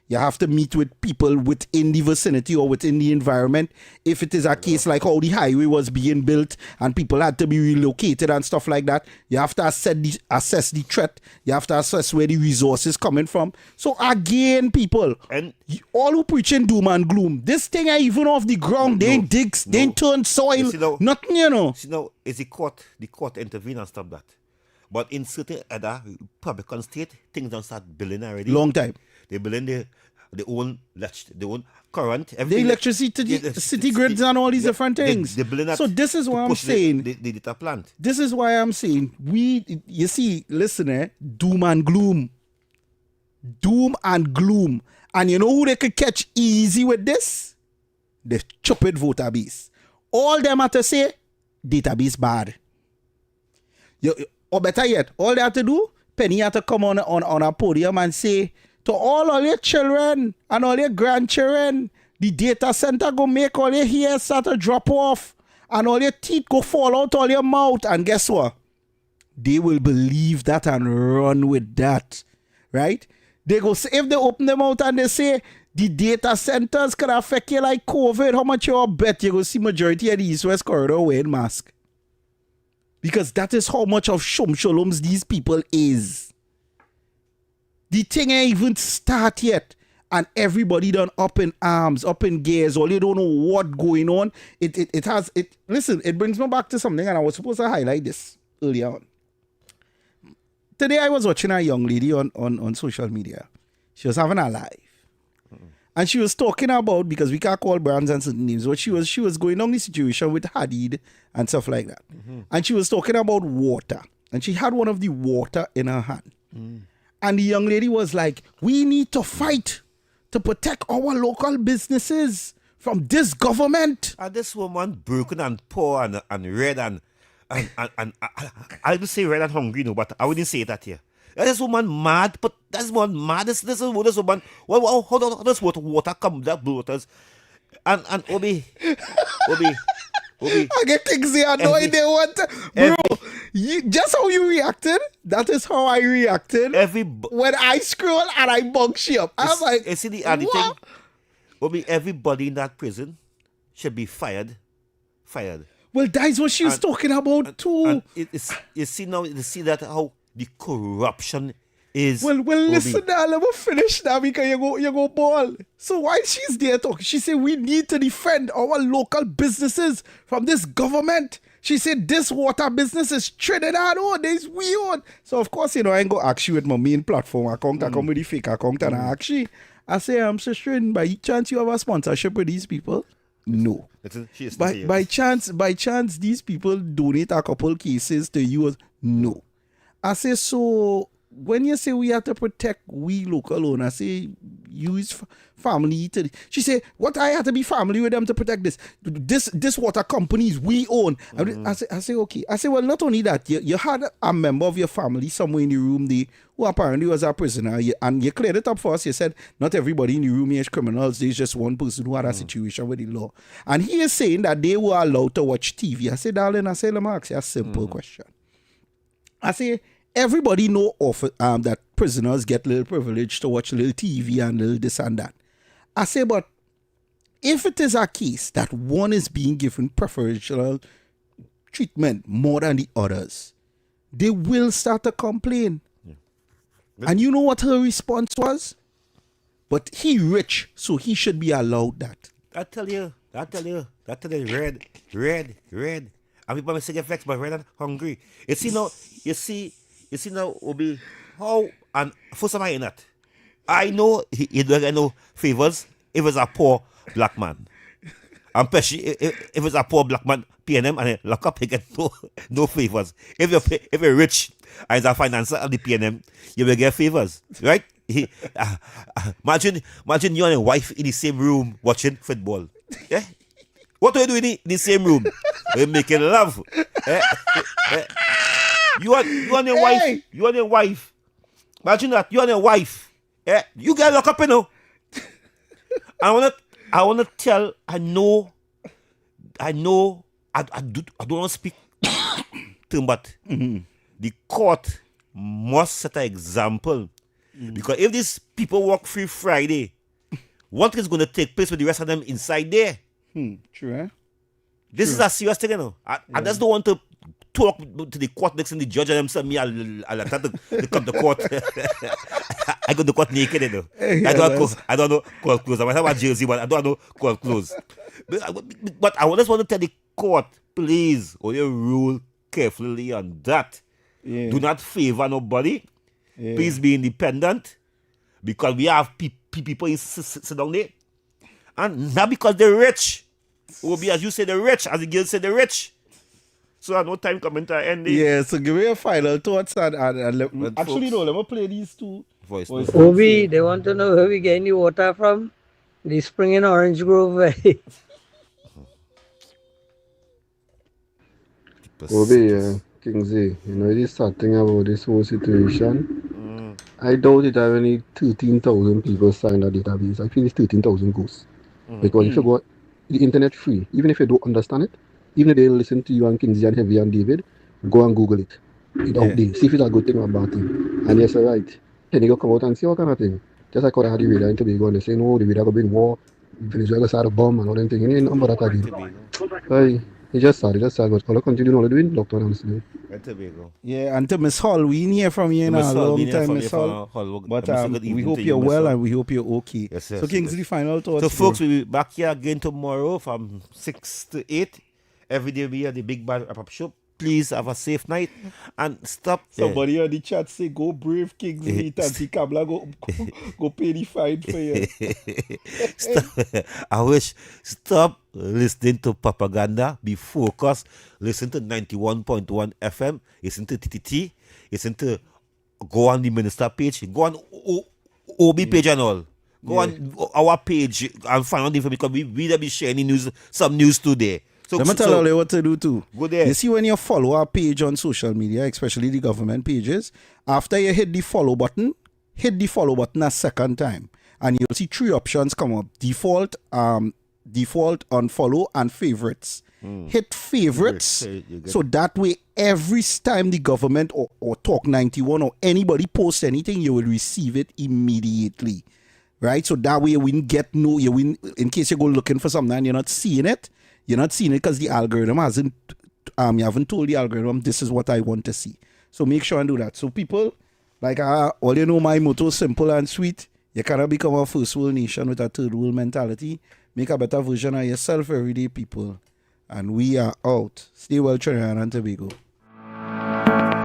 You have to meet with people within the vicinity or within the environment. If it is a case like how the highway was being built and people had to be relocated and stuff like that, you have to assess the threat. You have to assess where the resources coming from. So again, people, and all who preaching doom and gloom, this thing ain't even off the ground. They ain't digs, they ain't turn soil, nothing, See now, it's the court intervene and stop that. But in certain other Republican state, things don't start building already. Long time. They building their own current. The electricity, city grids and all these different things. So this is why I'm saying. The data plant. This is why I'm saying, you see, listen, doom and gloom. Doom and gloom. And you know who they could catch easy with this? The stupid voter base. All them have to say, database bad. Or better yet, all they have to do, Penny have to come on a podium and say, to all your children and all your grandchildren, the data center go make all your hair start to drop off and all your teeth go fall out all your mouth. And guess what? They will believe that and run with that, right? They go say, if they open them out and they say, the data centers can affect you like COVID, how much you bet you go see majority of the East-West corridor wearing mask? Because that is how much of shum-shaloms these people is. The thing ain't even start yet. And everybody done up in arms, up in gears, or they don't know what going on. Listen, it brings me back to something, and I was supposed to highlight this earlier on. Today I was watching a young lady on social media. She was having a live. And she was talking about, because we can't call brands and certain names, but she was going on the situation with Hadid and stuff like that. And she was talking about water. And she had one of the water in her hand. And the young lady was like, we need to fight to protect our local businesses from this government. And this woman broken and poor and red and I would say red and hungry, no, but I wouldn't say that here. This woman mad, but this woman mad. This woman. Well, how does water come? That waters, and Obi. I get Kingsley annoyed. They want to, bro. Just how you reacted. That is how I reacted. When I scroll and I bug she up, I'm like, you see the other thing. Obi, everybody in that prison should be fired. Well, that's what she was talking about too. And you see now, you see that how the corruption is. Well, listen now, let me finish now because you go ball. So while she's there talking, she said we need to defend our local businesses from this government. She said this water business is Trinidad owned, it's we own. So of course, I ain't go ask you with my main platform account, I come with the fake account and I ask you. I say, Sister, by chance you have a sponsorship with these people? No. By chance these people donate a couple cases to you? No. I say, so when you say we have to protect we local owners, I say use family to. She say, what I have to be family with them to protect this. This water companies we own. I say okay. I say, well, not only that, you had a member of your family somewhere in the room who apparently was a prisoner, and you cleared it up for us. You said not everybody in the room is criminals. There's just one person who had a situation with the law. And he is saying that they were allowed to watch TV. I say, darling, let me ask you a simple question. I say, everybody know that prisoners get little privilege to watch little TV and little this and that. I say, but if it is a case that one is being given preferential treatment more than the others, they will start to complain. And you know what her response was? But he rich, so he should be allowed that. I tell you, red. And people may say get vexed, but red and hungry. You see now, Obi, how, and first of all, not. I know he don't get no favors if it's a poor black man. And especially if it's a poor black man, PNM, and lock up, he get no favors. If you're rich and it's a financer of the PNM, you will get favors, right? Imagine you and your wife in the same room watching football. Yeah? What are you doing in the same room? We're making love. You and your wife. Hey. You and your wife. Imagine that. You and your wife. Yeah, you get locked up, you know. I wanna tell. I know. I don't want to speak to him, but the court must set an example. Because if these people work free Friday, what is going to take place with the rest of them inside there? True, eh? This is a serious thing, you know. I just don't want to talk to the court next and the judge and them say me I'll have to come to court. I go to court naked, you know. I don't know court clothes. I might have a jersey, but I don't know court clothes. But I just want to tell the court, please, you rule carefully on that. Yeah. Do not favor nobody. Yeah. Please be independent. Because we have people sit down there. And not because they're rich. Or be as you say, they're rich. As the girls say, they're rich. So I have no time coming to end. Yeah, so give me your final thoughts and let me play these two voices. Obi, they want to know where we get any water from. The spring in Orange Grove. Obi, Kingsley, this sad thing about this whole situation. I doubt it have any 13,000 people signed a database. I feel it's 13,000 ghosts. Because if you go the internet free, even if you don't understand it, even if they listen to you and Kingsley and Heavy and David, go and Google it. It's out there. See if it's a good thing or a bad thing. And yes, right. Then you go come out and see all kind of thing. Just like how they had the radar in Tobago and they say, no, the radar go bring war, Venezuela start a bomb and all them things. You ain't nothing but that again. It's just sad, but all I continue all doing, lockdown and sleep. Yeah, and to Miss Hall, we didn't hear from you in a long time, Miss Hall. But we hope you're well and we hope you're okay. Yes, so Kingsley, final thoughts. So folks, we'll be back here again tomorrow from 6 to 8. Every day we are the Big Bad Wrap-Up Shop. please have a safe night and stop. Somebody on the chat say, go brave Kingsley, Tanti Kabla, go pay the fine for you. I wish, stop listening to propaganda, be focused, listen to 91.1 FM, listen to TTT, listen to, go on the minister page, go on OB page and all. Go on our page and find out the information because we be sharing news, some news today. So, let me tell you what to do too. Go there. You see when you follow our page on social media, especially the government pages, after you hit the follow button a second time. And you'll see 3 options come up. Default, unfollow, and favorites. Hit favorites. So that way, every time the government or Talk 91 or anybody posts anything, you will receive it immediately. Right? So that way you wouldn't in case you go looking for something and you're not seeing it because the algorithm hasn't, you haven't told the algorithm, this is what I want to see. So make sure and do that. So people, like all you know, my motto, simple and sweet. You cannot become a first world nation with a third world mentality. Make a better version of yourself every day, people. And we are out. Stay well, Trinidad and Tobago.